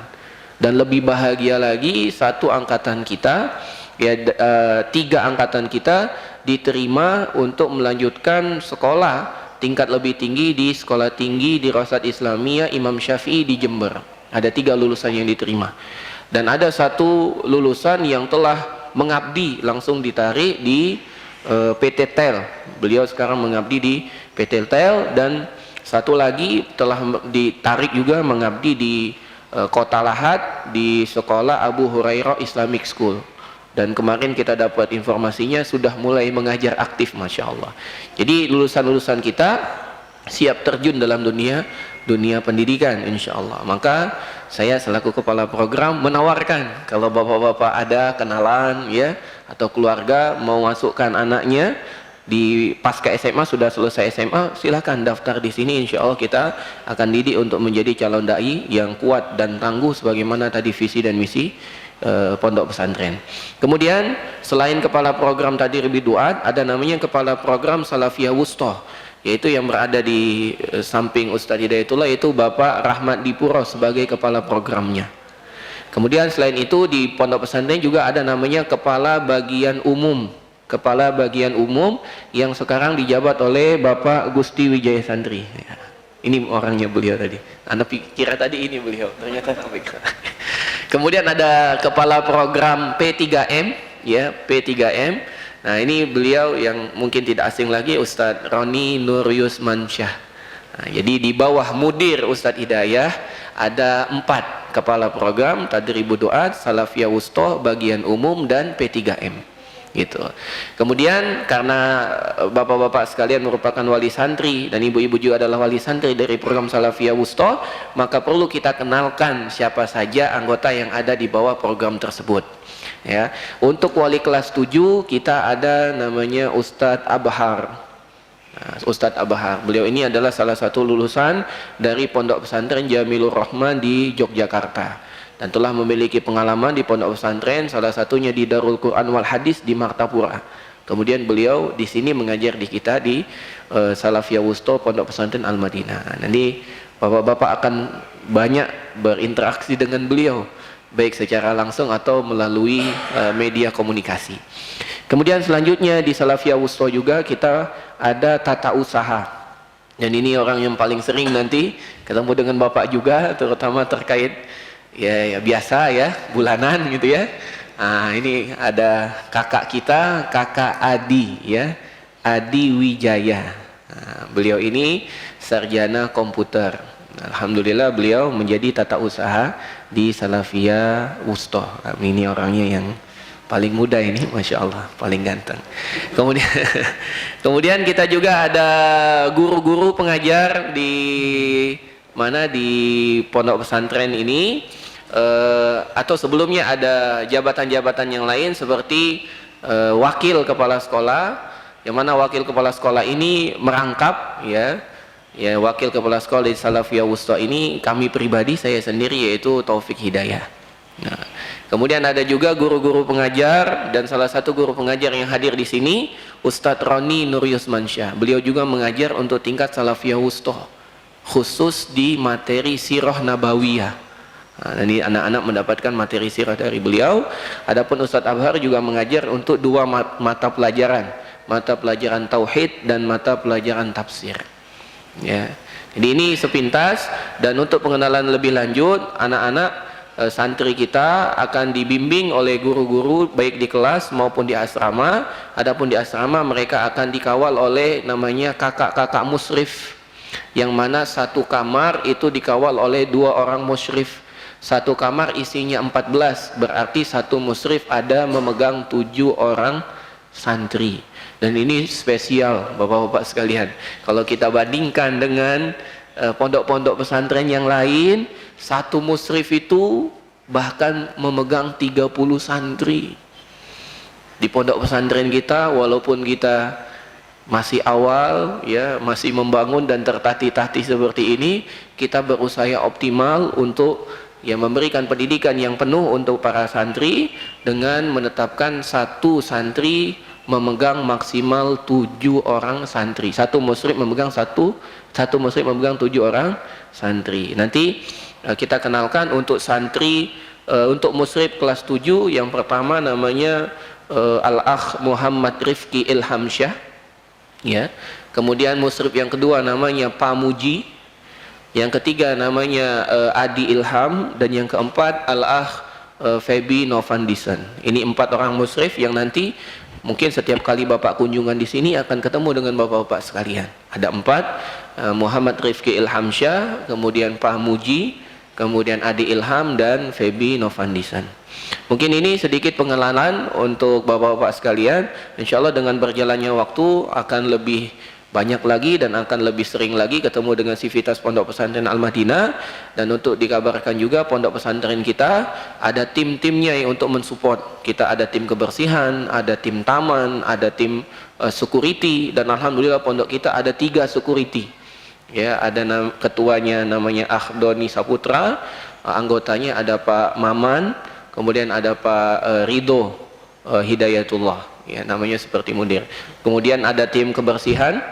dan lebih bahagia lagi 1 angkatan kita ya, 3 angkatan kita diterima untuk melanjutkan sekolah tingkat lebih tinggi di Sekolah Tinggi Dirasat Islamiyah Imam Syafi'i di Jember. Ada 3 lulusan yang diterima, dan ada 1 lulusan yang telah mengabdi langsung ditarik di PT TEL. Beliau sekarang mengabdi di PT TEL, dan 1 lagi telah ditarik juga mengabdi di Kota Lahat di Sekolah Abu Hurairah Islamic School, dan kemarin kita dapat informasinya sudah mulai mengajar aktif, Masya Allah. Jadi lulusan-lulusan kita siap terjun dalam dunia pendidikan insya Allah. Maka saya selaku kepala program menawarkan, kalau bapak-bapak ada kenalan ya, atau keluarga mau masukkan anaknya di pasca SMA, sudah selesai SMA, silahkan daftar di sini. Insya Allah kita akan didik untuk menjadi calon dai yang kuat dan tangguh sebagaimana tadi visi dan misi pondok pesantren. Kemudian selain kepala program tadi Tadribud Duat, ada namanya kepala program Salafiyah Wusta, yaitu yang berada di samping Ustadz Hidayatullah, yaitu Bapak Rahmat Dipuro sebagai kepala programnya. Kemudian selain itu di pondok pesantren juga ada namanya kepala bagian umum. Kepala bagian umum yang sekarang dijabat oleh Bapak Gusti Wijaya Sandri. Ini orangnya beliau tadi. Anda kira tadi ini beliau, ternyata sampai. Kemudian ada kepala program P3M, ya, P3M. Nah, ini beliau yang mungkin tidak asing lagi, Ustadz Roni Nur Yusmansyah. Nah, jadi di bawah mudir Ustadz Hidayah ada 4 kepala program Tadribud Duat, Salafiyah Wusta, bagian umum, dan P3M. gitu. Kemudian karena bapak-bapak sekalian merupakan wali santri dan ibu-ibu juga adalah wali santri dari program Salafiyah Wusta, maka perlu kita kenalkan siapa saja anggota yang ada di bawah program tersebut. Ya, untuk wali kelas 7 kita ada namanya Ustadz Abhar. Nah, Ustadz Abhar, beliau ini adalah salah satu lulusan dari Pondok Pesantren Jamilur Rahman di Yogyakarta dan telah memiliki pengalaman di pondok pesantren, salah satunya di Darul Quran wal Hadis di Martapura. Kemudian beliau di sini mengajar di kita di Salafiyah Wusta Pondok Pesantren Al-Madinah. Nanti bapak-bapak akan banyak berinteraksi dengan beliau, baik secara langsung atau melalui media komunikasi. Kemudian selanjutnya di Salafiyah Wusta juga kita ada tata usaha. Dan ini orang yang paling sering nanti ketemu dengan bapak juga, terutama terkait ya biasa ya, bulanan gitu ya. Nah, ini ada kakak kita, kakak Adi ya, Adi Wijaya. Nah, beliau ini sarjana komputer. Alhamdulillah beliau menjadi tata usaha di Salafiyah Wusta. Ini orangnya yang paling muda ini, Masya Allah, paling ganteng. Kemudian kita juga ada guru-guru pengajar di mana di pondok pesantren ini. Atau sebelumnya ada jabatan-jabatan yang lain seperti wakil kepala sekolah, yang mana wakil kepala sekolah ini merangkap ya wakil kepala sekolah di Salafiyah Wusta ini kami pribadi, saya sendiri, yaitu Taufik Hidayah. Nah, kemudian ada juga guru-guru pengajar, dan salah satu guru pengajar yang hadir di sini Ustadz Roni Nur Yusmansyah. Beliau juga mengajar untuk tingkat Salafiyah Wusta khusus di materi Sirah Nabawiyah. Nah, ini anak-anak mendapatkan materi sirah dari beliau. Adapun Ustadz Abhar juga mengajar untuk dua mata pelajaran tauhid dan mata pelajaran tafsir. Ya, jadi ini sepintas. Dan untuk pengenalan lebih lanjut, anak-anak santri kita akan dibimbing oleh guru-guru baik di kelas maupun di asrama. Adapun di asrama mereka akan dikawal oleh namanya kakak-kakak musyrif, yang mana satu kamar itu dikawal oleh 2 orang musyrif. Satu kamar isinya 14, berarti satu musyrif ada memegang 7 orang santri. Dan ini spesial bapak-bapak sekalian. Kalau kita bandingkan dengan pondok-pondok pesantren yang lain, satu musyrif itu bahkan memegang 30 santri. Di pondok pesantren kita, walaupun kita masih awal ya, masih membangun dan tertatih-tatih seperti ini, kita berusaha optimal untuk memberikan pendidikan yang penuh untuk para santri dengan menetapkan satu santri memegang maksimal 7 orang santri. Satu musyrif memegang satu musyrif memegang 7 orang santri. Nanti kita kenalkan untuk santri, untuk musyrif kelas 7 yang pertama namanya Al-Akh Muhammad Rifki Ilhamsyah ya. Kemudian musyrif yang kedua namanya Pamuji. Yang ketiga namanya Adi Ilham, dan yang keempat Al-Akh Febi Novandisen. Ini 4 orang musyrif yang nanti mungkin setiap kali bapak kunjungan di sini akan ketemu dengan bapak-bapak sekalian. Ada 4, Muhammad Rifki Ilhamsyah, kemudian Pak Muji, kemudian Adi Ilham, dan Febi Novandisen. Mungkin ini sedikit pengenalan untuk bapak-bapak sekalian. Insya Allah dengan berjalannya waktu akan lebih banyak lagi dan akan lebih sering lagi ketemu dengan sivitas Pondok Pesantren Al-Madinah. Dan untuk dikabarkan juga pondok pesantren kita ada tim-timnya yang untuk mensupport. Kita ada tim kebersihan, ada tim taman, ada tim security, dan alhamdulillah pondok kita ada 3 security. Ya, ada ketuanya namanya Akhdoni Saputra, anggotanya ada Pak Maman, kemudian ada Pak Ridho Hidayatullah. Ya, namanya seperti mudir. Kemudian ada tim kebersihan,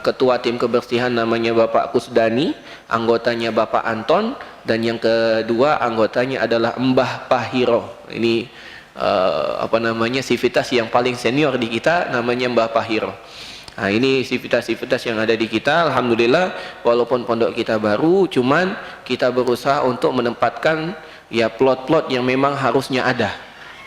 ketua tim kebersihan namanya Bapak Kusdani, anggotanya Bapak Anton, dan yang kedua anggotanya adalah Mbah Pahiro. Ini sivitas yang paling senior di kita, namanya Mbah Pahiro. Nah, ini sivitas-sivitas yang ada di kita. Alhamdulillah walaupun pondok kita baru, cuman kita berusaha untuk menempatkan ya plot-plot yang memang harusnya ada.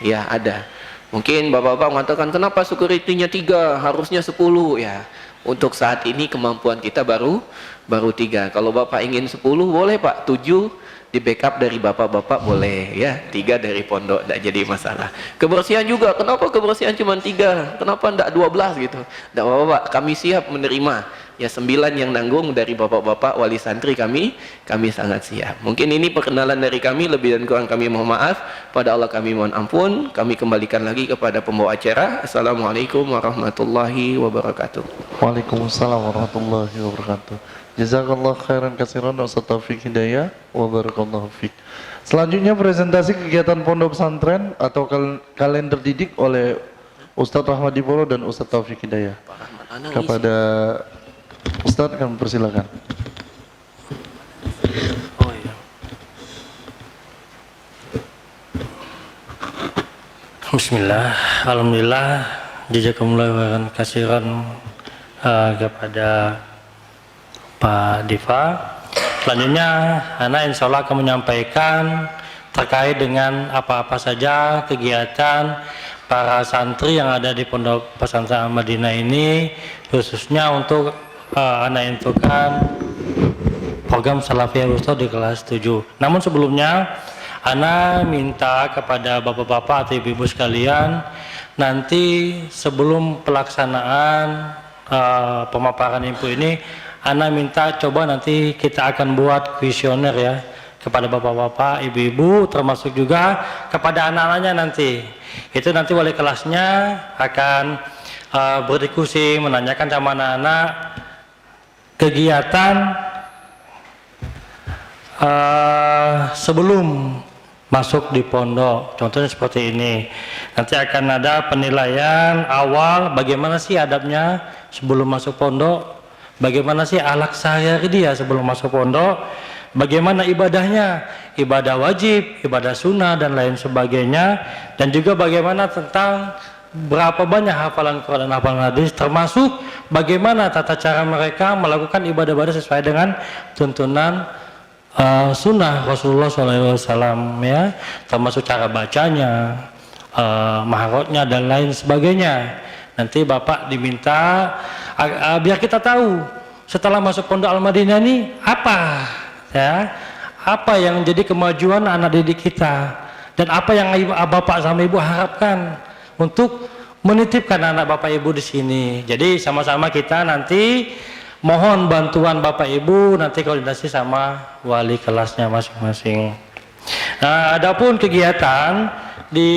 Ya, ada. Mungkin bapak-bapak mengatakan kenapa security-nya 3, harusnya 10 ya. Untuk saat ini kemampuan kita baru 3. Kalau bapak ingin 10 boleh Pak, 7 di backup dari bapak-bapak boleh ya, 3 dari pondok, tidak jadi masalah. Kebersihan juga, kenapa kebersihan cuma 3, kenapa tidak 12 gitu? Tidak apa-apa, kami siap menerima ya, 9 yang nanggung dari bapak-bapak wali santri kami sangat siap. Mungkin ini perkenalan dari kami, lebih dan kurang kami mohon maaf, pada Allah kami mohon ampun. Kami kembalikan lagi kepada pembawa acara. Assalamualaikum warahmatullahi wabarakatuh. Waalaikumsalam warahmatullahi wabarakatuh. Jazakallah khairan katsiran Ustaz Taufik Hidayah wa barakallahu fiik. Selanjutnya presentasi kegiatan pondok pesantren atau kalender didik oleh Ustaz Rahmat Dipuro dan Ustaz Taufik Hidayah. Kepada Ustaz kami persilakan. Oh iya. Bismillah, alhamdulillah, jazakumullah khairan katsiran kepada Pak Diva. Selanjutnya, Ana insya Allah akan menyampaikan terkait dengan apa-apa saja kegiatan para santri yang ada di Pondok Pesantren Al-Madinah ini, khususnya untuk Ana infokan program Salafiyah Wusta di kelas 7. Namun sebelumnya, Ana minta kepada bapak-bapak atau ibu-ibu sekalian, nanti sebelum pelaksanaan pemaparan info ini, Ana minta coba nanti kita akan buat kuesioner ya kepada bapak-bapak, ibu-ibu, termasuk juga kepada anak-anaknya nanti. Itu nanti wali kelasnya akan berdiskusi, menanyakan sama anak-anak kegiatan sebelum masuk di pondok. Contohnya seperti ini. Nanti akan ada penilaian awal, bagaimana sih adabnya sebelum masuk pondok. Bagaimana sih akhlak sehari-hari dia sebelum masuk pondok, bagaimana ibadahnya, ibadah wajib, ibadah sunnah dan lain sebagainya, dan juga bagaimana tentang berapa banyak hafalan Quran dan hafalan hadis, termasuk bagaimana tata cara mereka melakukan ibadah-ibadah sesuai dengan tuntunan sunnah Rasulullah SAW ya, termasuk cara bacanya, maharotnya dan lain sebagainya. Nanti Bapak diminta biar kita tahu setelah masuk Pondok Al-Madinah ini apa ya, apa yang jadi kemajuan anak didik kita dan apa yang Bapak sama Ibu harapkan untuk menitipkan anak Bapak Ibu di sini. Jadi sama-sama kita nanti mohon bantuan Bapak Ibu nanti koordinasi sama wali kelasnya masing-masing. Nah, adapun kegiatan di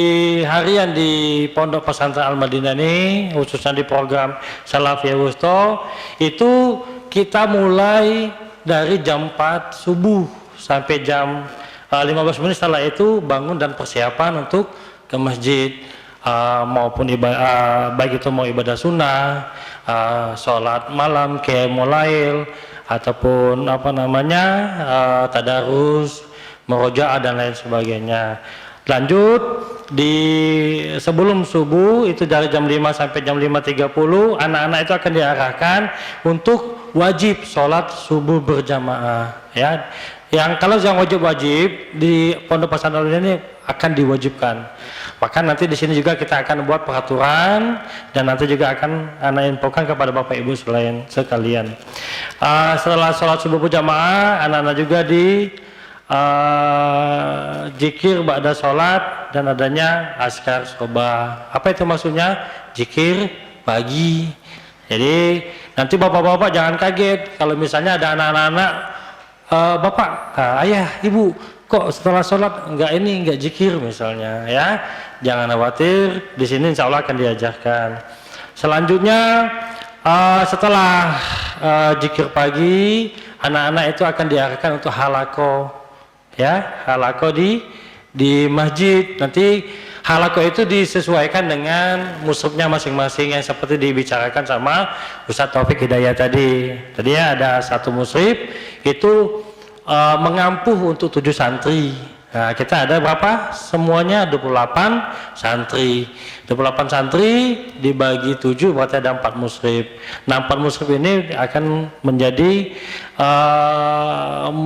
harian di Pondok Pesantren Al-Madinah ini, khususnya di program Salafiyah Wusta, itu kita mulai dari jam 4 subuh sampai jam 15 menit. Setelah itu bangun dan persiapan untuk ke masjid, maupun ibadah, baik itu mau ibadah sunnah, sholat malam, qiyamul lail, ataupun tadarus, murojaah dan lain sebagainya. Lanjut di sebelum subuh itu dari jam 5 sampai jam 5.30 anak-anak itu akan diarahkan untuk wajib sholat subuh berjamaah ya. Yang kalau yang wajib di Pondok Pesantren ini akan diwajibkan. Bahkan nanti di sini juga kita akan buat peraturan dan nanti juga akan anak infokan kepada Bapak Ibu sekalian. Setelah sholat subuh berjamaah, anak-anak juga di zikir ba'da sholat dan adanya askar sobah. Apa itu maksudnya? Zikir pagi. Jadi nanti bapak-bapak jangan kaget kalau misalnya ada anak-anak, bapak, ayah, ibu, kok setelah sholat enggak zikir misalnya ya. Jangan khawatir, di sini insya Allah akan diajarkan. Selanjutnya setelah zikir pagi, anak-anak itu akan diarahkan untuk halaqah. Ya, halaqah di masjid. Nanti halaqah itu disesuaikan dengan mushafnya masing-masing yang seperti dibicarakan sama Ustaz Taufik Hidayah tadi. Tadi ada satu mushaf itu mengampuh untuk 7 santri. Nah, kita ada berapa? Semuanya 28 santri. 28 santri dibagi 7 berarti ada 4 mushaf. Nah, 4 mushaf ini akan menjadi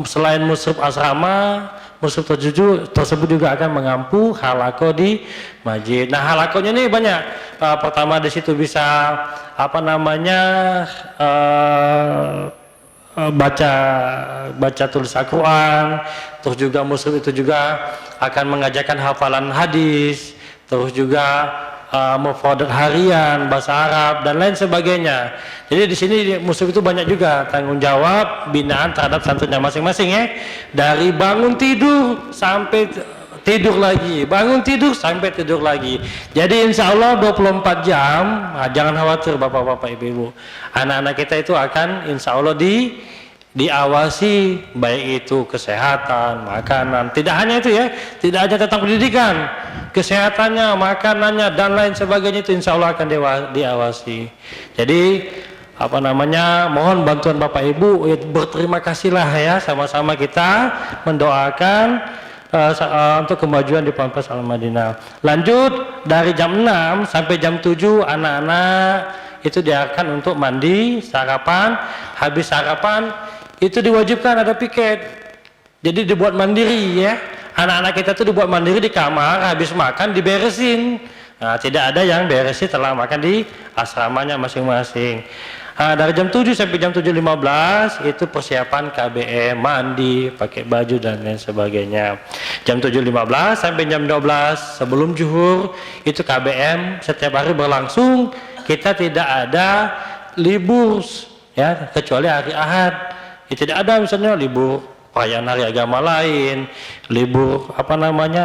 selain mushaf asrama, mushaf tersebut juga akan mengampu halaqah di masjid. Nah, halaqahnya ini banyak. Pertama di situ bisa baca tulis Al-Quran, terus juga muslim itu juga akan mengajarkan hafalan hadis, terus juga mufradat harian, bahasa Arab dan lain sebagainya. Jadi di sini muslim itu banyak juga tanggung jawab binaan terhadap santrinya masing-masing ya. Dari bangun tidur sampai tidur lagi, bangun tidur sampai tidur lagi. Jadi insya Allah 24 jam, jangan khawatir bapak-bapak ibu-ibu. Anak-anak kita itu akan insya Allah diawasi, baik itu kesehatan, makanan, tidak hanya itu ya, tidak hanya tentang pendidikan, kesehatannya, makanannya dan lain sebagainya itu insya Allah akan diawasi. Jadi mohon bantuan Bapak Ibu, berterima kasihlah ya, sama-sama kita mendoakan untuk kemajuan di Ponpes Al-Madinah. Lanjut dari jam 6 sampai jam 7 anak-anak itu diarahkan untuk mandi, sarapan. Habis sarapan itu diwajibkan ada piket. Jadi dibuat mandiri ya. Anak-anak kita tuh dibuat mandiri di kamar, habis makan diberesin. Nah, tidak ada yang beresin setelah makan di asramanya masing-masing. Nah, dari jam 7 sampai jam 7.15 itu persiapan KBM, mandi, pakai baju dan lain sebagainya. Jam 7.15 sampai jam 12 sebelum zuhur itu KBM setiap hari berlangsung. Kita tidak ada libur ya, kecuali hari Ahad. Ya, tidak ada misalnya libur perayaan hari agama lain, libur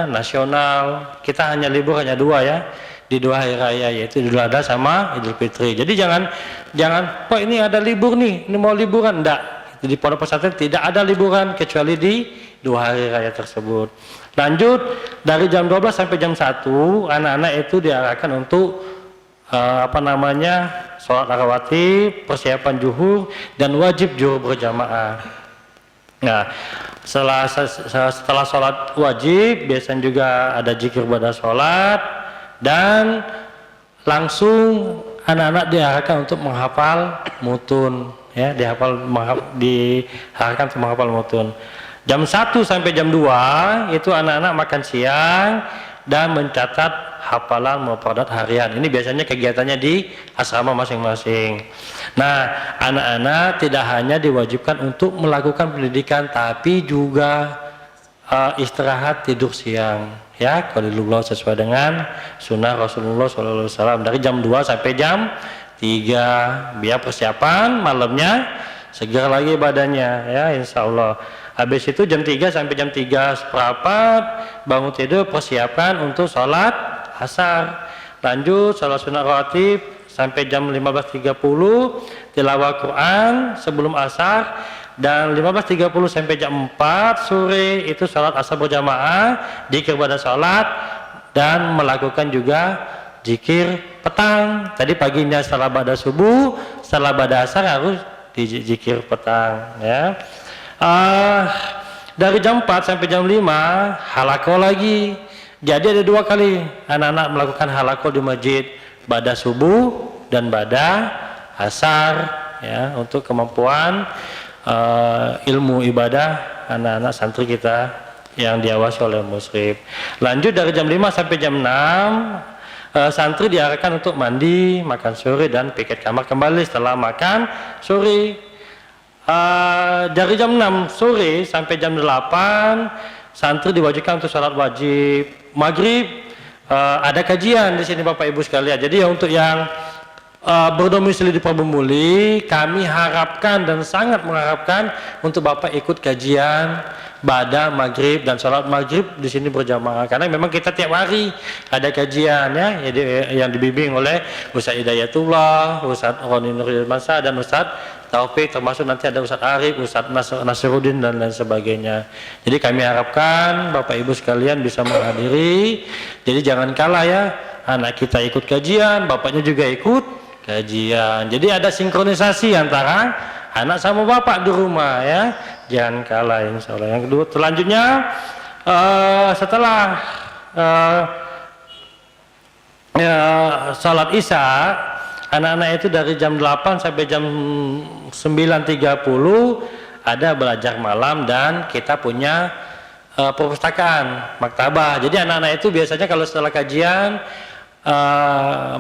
nasional. Kita hanya libur hanya 2 ya, di 2 hari raya, yaitu Idul Adha sama Idul Fitri. Jadi jangan kok ini ada libur nih, ini mau liburan, enggak. Di pondok pesantren tidak ada liburan kecuali di 2 hari raya tersebut. Lanjut dari jam 12 sampai jam 1 anak-anak itu diarahkan untuk sholat rawatib, persiapan zuhur dan wajib zuhur berjamaah. Nah, setelah sholat wajib biasanya juga ada zikir pada sholat dan langsung anak-anak diarahkan untuk menghafal mutun ya, diarahkan untuk menghafal mutun. Jam 1 sampai jam 2 itu anak-anak makan siang dan mencatat hafalan mufradat harian. Ini biasanya kegiatannya di asrama masing-masing. Nah, anak-anak tidak hanya diwajibkan untuk melakukan pendidikan, tapi juga istirahat tidur siang. Ya, qalilullah sesuai dengan sunnah Rasulullah SAW dari jam 2 sampai jam 3 biar persiapan malamnya segar lagi badannya ya, insya Allah. Habis itu jam 3 sampai jam 3:15 bangun tidur, persiapan untuk sholat asar. Lanjut sholat sunnah rawatib sampai jam 15.30, tilawah Quran sebelum asar. Dan 15.30 sampai jam 4 sore itu sholat asar berjamaah, zikir pada sholat dan melakukan juga zikir petang. Tadi paginya setelah pada subuh, setelah pada asar harus zikir petang ya. Dari jam 4 sampai jam 5 halaqah lagi. Jadi ada 2 kali anak-anak melakukan halaqah di masjid, pada subuh dan pada asar ya, untuk kemampuan ilmu ibadah anak-anak santri kita yang diawasi oleh musyrif. Lanjut dari jam 5 sampai jam 6 santri diarahkan untuk mandi, makan sore dan piket kamar kembali setelah makan sore. Dari jam 6 sore sampai jam 8 santri diwajibkan untuk sholat wajib. Maghrib ada kajian di sini Bapak Ibu sekalian. Jadi ya, untuk yang berdomisili di Probomuli, kami harapkan dan sangat mengharapkan untuk Bapak ikut kajian pada maghrib dan sholat maghrib di sini berjamaah, karena memang kita tiap hari ada kajian ya, yang dibimbing oleh Ustaz Hidayatullah, Ustaz Roni Nuril Masa dan Ustaz Taufik, termasuk nanti ada Ustaz Arif, Ustaz Nasiruddin dan lain sebagainya. Jadi kami harapkan Bapak Ibu sekalian bisa menghadiri. Jadi jangan kalah ya, anak kita ikut kajian, bapaknya juga ikut kajian. Jadi ada sinkronisasi antara anak sama bapak di rumah ya. Jangan kalah insya Allah. Yang kedua, selanjutnya setelah salat isya, anak-anak itu dari jam 8 sampai jam 9.30 ada belajar malam dan kita punya perpustakaan, maktabah. Jadi anak-anak itu biasanya kalau setelah kajian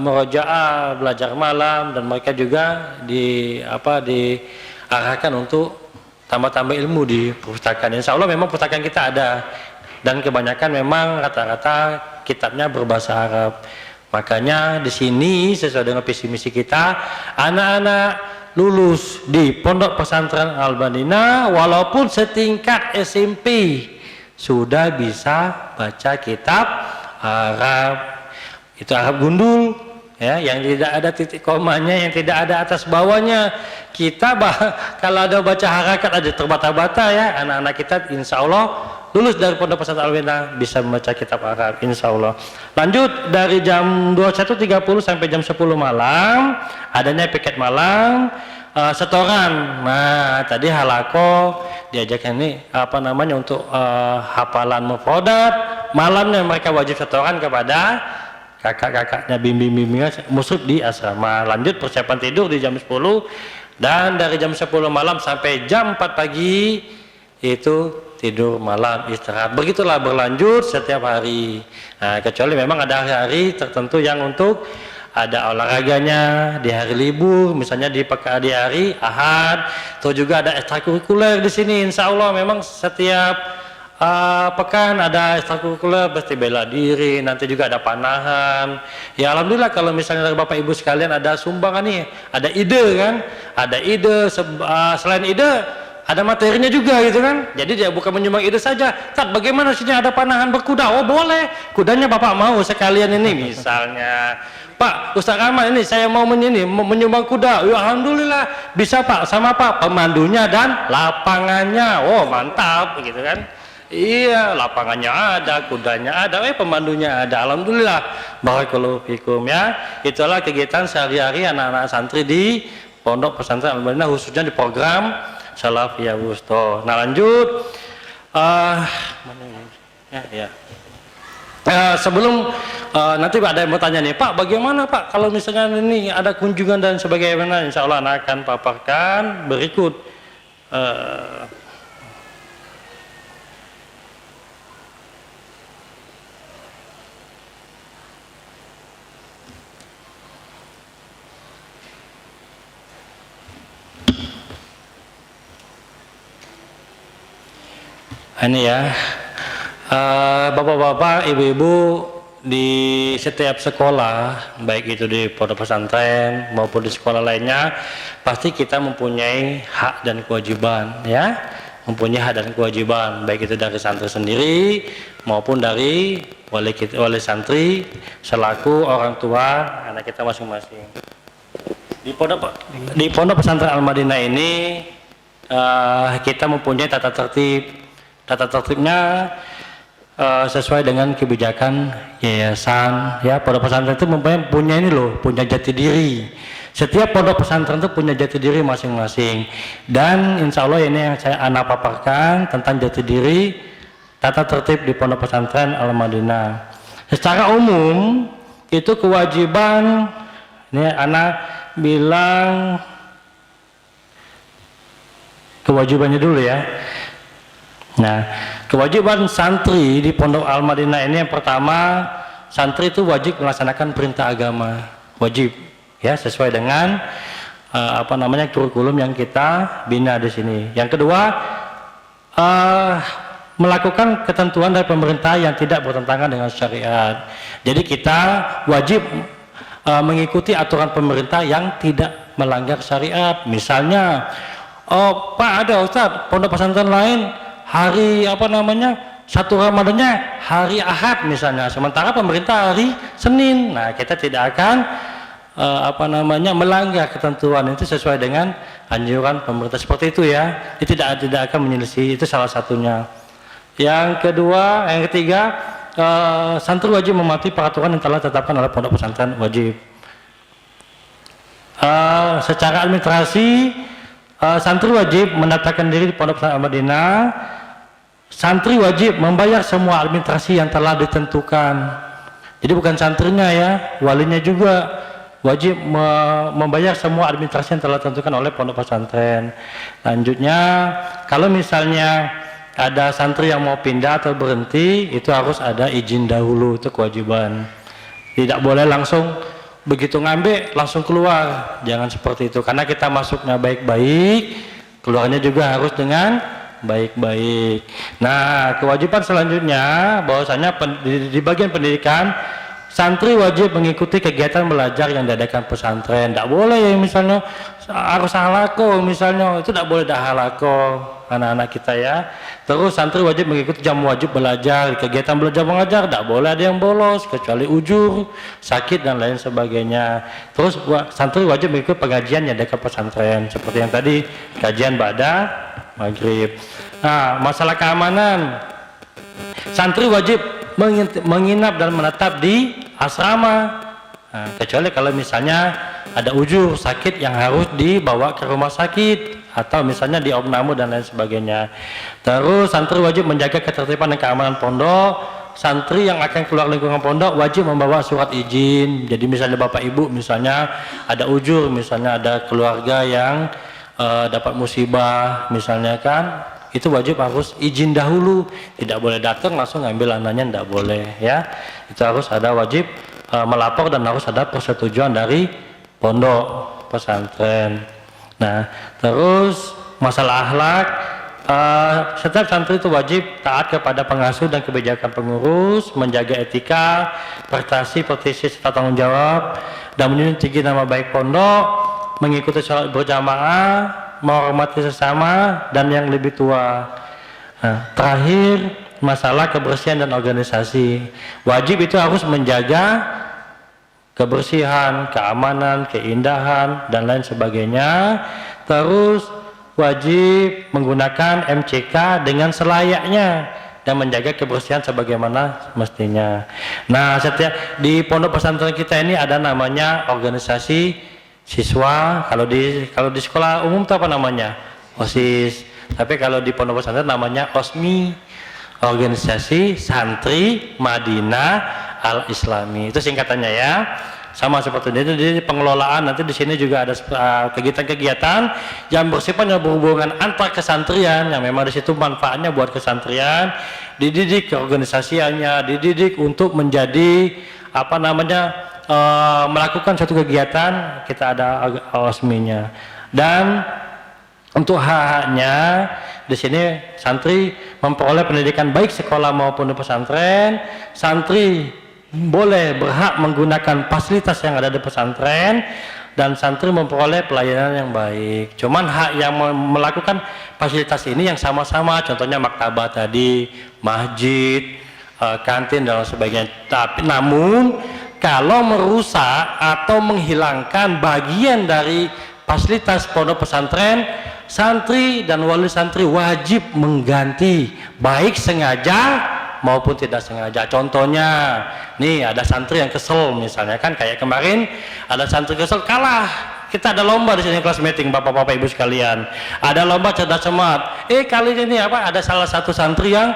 murojaah, belajar malam, dan mereka juga diarahkan untuk tambah-tambah ilmu di perpustakaan. Insya Allah memang perpustakaan kita ada, dan kebanyakan memang rata-rata kitabnya berbahasa Arab. Makanya di sini sesuai dengan visi misi kita, anak-anak lulus di Pondok Pesantren Al-Madinah walaupun setingkat SMP sudah bisa baca kitab Arab. Itu Arab gundul ya, yang tidak ada titik komanya, yang tidak ada atas bawahnya. Kita kalau ada baca harakat ada terbata-bata ya, anak-anak kita insya Allah lulus dari Pondok Pesantren Al-Madinah bisa membaca kitab Arab insya Allah. Lanjut dari jam 21.30 sampai jam 10 malam adanya piket malam, setoran. Nah tadi halako diajakkan ini untuk hafalan mufradat. Malamnya mereka wajib setoran kepada kakak-kakaknya, bimbing-bimbingnya musyrif di asrama. Lanjut persiapan tidur di jam 10, dan dari jam 10 malam sampai jam 4 pagi itu tidur malam, istirahat. Begitulah berlanjut setiap hari. Nah, kecuali memang ada hari-hari tertentu yang untuk ada olahraganya di hari libur, misalnya di hari Ahad. Atau juga ada ekstrakurikuler di sini. Insya Allah memang setiap pekan ada ekstrakurikuler, seperti bela diri, nanti juga ada panahan. Ya alhamdulillah kalau misalnya dari Bapak Ibu sekalian ada sumbangan nih, ada ide kan, ada ide, selain ide ada materinya juga gitu kan. Jadi dia bukan menyumbang ide saja. Tat, bagaimana sini ada panahan berkuda? Oh boleh, kudanya Bapak mau sekalian ini misalnya. Pak Ustaz Rahman ini saya mau menyumbang kuda. Ya alhamdulillah bisa Pak, sama Pak pemandunya dan lapangannya. Oh mantap gitu kan. Iya, lapangannya ada, kudanya ada, pemandunya ada. Alhamdulillah. Barakallahu fikum ya. Itulah kegiatan sehari-hari anak-anak santri di Pondok Pesantren Al-Madinah, khususnya di program Salafiyah Wusta. Nah lanjut, sebelum nanti ada yang mau tanya nih, Pak bagaimana Pak kalau misalnya ini ada kunjungan dan sebagainya, insya Allah anak akan paparkan berikut. Ini ya, bapak-bapak, ibu-ibu di setiap sekolah, baik itu di pondok pesantren maupun di sekolah lainnya, pasti kita mempunyai hak dan kewajiban, ya, mempunyai hak dan kewajiban, baik itu dari santri sendiri maupun dari wali santri selaku orang tua anak kita masing-masing. Di pondok pesantren Al-Madinah ini kita mempunyai tata tertib. Tata tertibnya sesuai dengan kebijakan yayasan ya. Pondok pesantren itu punya jati diri. Setiap pondok pesantren itu punya jati diri masing-masing, dan insya Allah ini yang saya paparkan tentang jati diri tata tertib di Pondok Pesantren Al-Madinah. Secara umum itu kewajiban, ini anak bilang kewajibannya dulu ya. Nah, kewajiban santri di Pondok Al-Madinah ini yang pertama, santri itu wajib melaksanakan perintah agama, wajib ya, sesuai dengan kurikulum yang kita bina di sini. Yang kedua, melakukan ketentuan dari pemerintah yang tidak bertentangan dengan syariat. Jadi kita wajib mengikuti aturan pemerintah yang tidak melanggar syariat. Misalnya, oh Pak ada Ustaz, pondok pesantren lain hari 1 Ramadannya hari Ahad misalnya, sementara pemerintah hari Senin. Nah kita tidak akan melanggar ketentuan itu sesuai dengan anjuran pemerintah seperti itu ya. Itu tidak akan menyelisih, itu salah satunya. Yang ketiga, santri wajib mematuhi peraturan yang telah ditetapkan oleh pondok pesantren, wajib. Secara administrasi, santri wajib mendaftarkan diri di Pondok Pesantren Al-Madinah. Santri wajib membayar semua administrasi yang telah ditentukan. Jadi bukan santrinya ya, walinya juga wajib membayar semua administrasi yang telah ditentukan oleh pondok pesantren. Lanjutnya, kalau misalnya ada santri yang mau pindah atau berhenti, itu harus ada izin dahulu, itu kewajiban. Tidak boleh langsung begitu ngambil langsung keluar, jangan seperti itu, karena kita masuknya baik-baik, keluarnya juga harus dengan baik-baik. Nah, kewajiban selanjutnya bahwasanya di bagian pendidikan, santri wajib mengikuti kegiatan belajar yang diadakan pesantren. Tidak boleh ya misalnya harus halako, misalnya itu tidak boleh dah halako anak-anak kita ya. Terus santri wajib mengikuti jam wajib belajar, kegiatan belajar mengajar, tidak boleh ada yang bolos kecuali ujur, sakit dan lain sebagainya. Terus santri wajib mengikuti pengajian yang diadakan pesantren seperti yang tadi kajian ba'da maghrib. Nah, masalah keamanan, santri wajib menginap dan menetap di asrama. Nah, kecuali kalau misalnya ada ujur sakit yang harus dibawa ke rumah sakit atau misalnya di opname dan lain sebagainya. Terus santri wajib menjaga ketertiban dan keamanan pondok. Santri yang akan keluar lingkungan pondok wajib membawa surat izin. Jadi misalnya bapak ibu misalnya ada ujur, misalnya ada keluarga yang dapat musibah misalnya kan, itu wajib harus izin dahulu, tidak boleh datang langsung ngambil anaknya, tidak boleh ya. Itu harus ada wajib melapor dan harus ada persetujuan dari pondok pesantren. Nah, terus masalah akhlak, setiap santri itu wajib taat kepada pengasuh dan kebijakan pengurus, menjaga etika, prestasi, serta tanggung jawab, dan menjunjung tinggi nama baik pondok, mengikuti sholat berjamaah, menghormati sesama dan yang lebih tua. Nah, terakhir masalah kebersihan dan organisasi, wajib itu harus menjaga kebersihan, keamanan, keindahan dan lain sebagainya. Terus wajib menggunakan MCK dengan selayaknya dan menjaga kebersihan sebagaimana mestinya. Nah, setiap di pondok pesantren kita ini ada namanya organisasi siswa. Kalau di sekolah umum itu apa namanya? OSIS. Tapi kalau di pondok pesantren namanya OSMI, Organisasi Santri Madinah Al Islami. Itu singkatannya ya. Sama seperti itu di pengelolaan, nanti di sini juga ada kegiatan-kegiatan yang bersifat yang berhubungan antar kesantrian, yang memang di situ manfaatnya buat kesantrian, dididik keorganisasiannya, dididik untuk menjadi apa namanya, melakukan suatu kegiatan, kita ada OSMI-nya. Dan untuk hak-haknya di sini santri memperoleh pendidikan baik sekolah maupun di pesantren. Santri boleh berhak menggunakan fasilitas yang ada di pesantren dan santri memperoleh pelayanan yang baik. Cuman hak yang melakukan fasilitas ini yang sama-sama, contohnya maktabah tadi, masjid, kantin dan sebagainya. Tapi namun kalau merusak atau menghilangkan bagian dari fasilitas pondok pesantren, santri dan wali santri wajib mengganti, baik sengaja maupun tidak sengaja. Contohnya, nih ada santri yang kesel misalnya kan, kayak kemarin ada santri kesel kalah. Kita ada lomba di sini kelas meeting, bapak-bapak ibu sekalian. Ada lomba cerdas cermat. Kali ini apa? Ada salah satu santri yang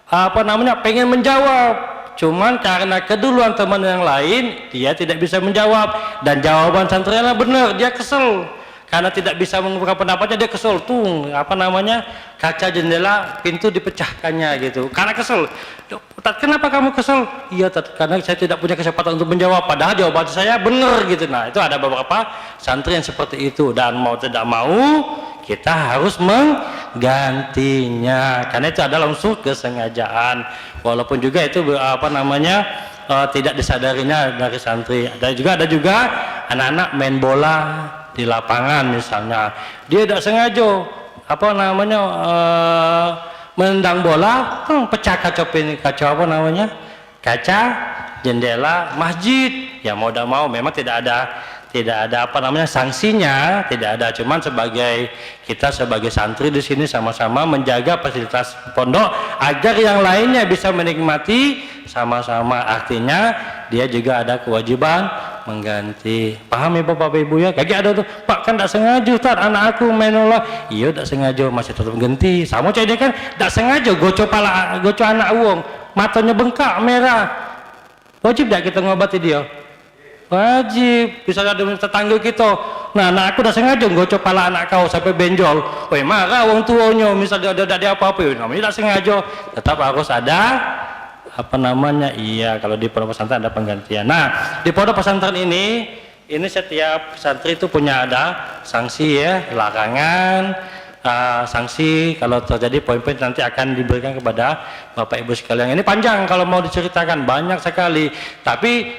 apa namanya pengen menjawab. Cuman karena keduluan teman yang lain, dia tidak bisa menjawab dan jawaban santrinya benar, dia kesel. Karena tidak bisa mengungkapkan pendapatnya, dia kesel tuh, apa namanya, kaca jendela pintu dipecahkannya gitu. Karena kesel. Kenapa kamu kesel? Iya, karena saya tidak punya kesempatan untuk menjawab, padahal jawaban saya benar gitu. Nah, itu ada beberapa santri yang seperti itu, dan mau tidak mau kita harus menggantinya karena itu adalah unsur kesengajaan, walaupun juga itu apa namanya tidak disadarinya dari santri. Ada juga anak-anak main bola di lapangan misalnya, dia tidak sengaja apa namanya menendang bola, pecah kaca apa namanya, kaca jendela masjid. Ya mau tidak mau memang tidak ada apa namanya sanksinya, tidak ada, cuman kita sebagai santri di sini sama-sama menjaga fasilitas pondok agar yang lainnya bisa menikmati sama-sama. Artinya dia juga ada kewajiban mengganti. Paham ya Bapak Ibu ya? Kayak ada tuh, Pak kan tidak sengaja Ustaz, anak aku main bola. Iya tidak sengaja, masih tetap ganti. Sama cewek kan tidak sengaja gocok anak uang, matanya bengkak merah. Wajib tidak kita ngobati dia? Wajib. Bisa ada tetangga kita, nah aku udah sengaja gocok pala anak kau sampai benjol, woi marah orang tuanya, misalnya ada apa-apa, namanya tidak sengaja, tetap harus ada apa namanya, iya kalau di pondok pesantren ada penggantian. Nah di pondok pesantren ini setiap santri itu punya ada sanksi ya, larangan sanksi kalau terjadi poin-poin nanti akan diberikan kepada Bapak Ibu sekalian. Ini panjang kalau mau diceritakan, banyak sekali. Tapi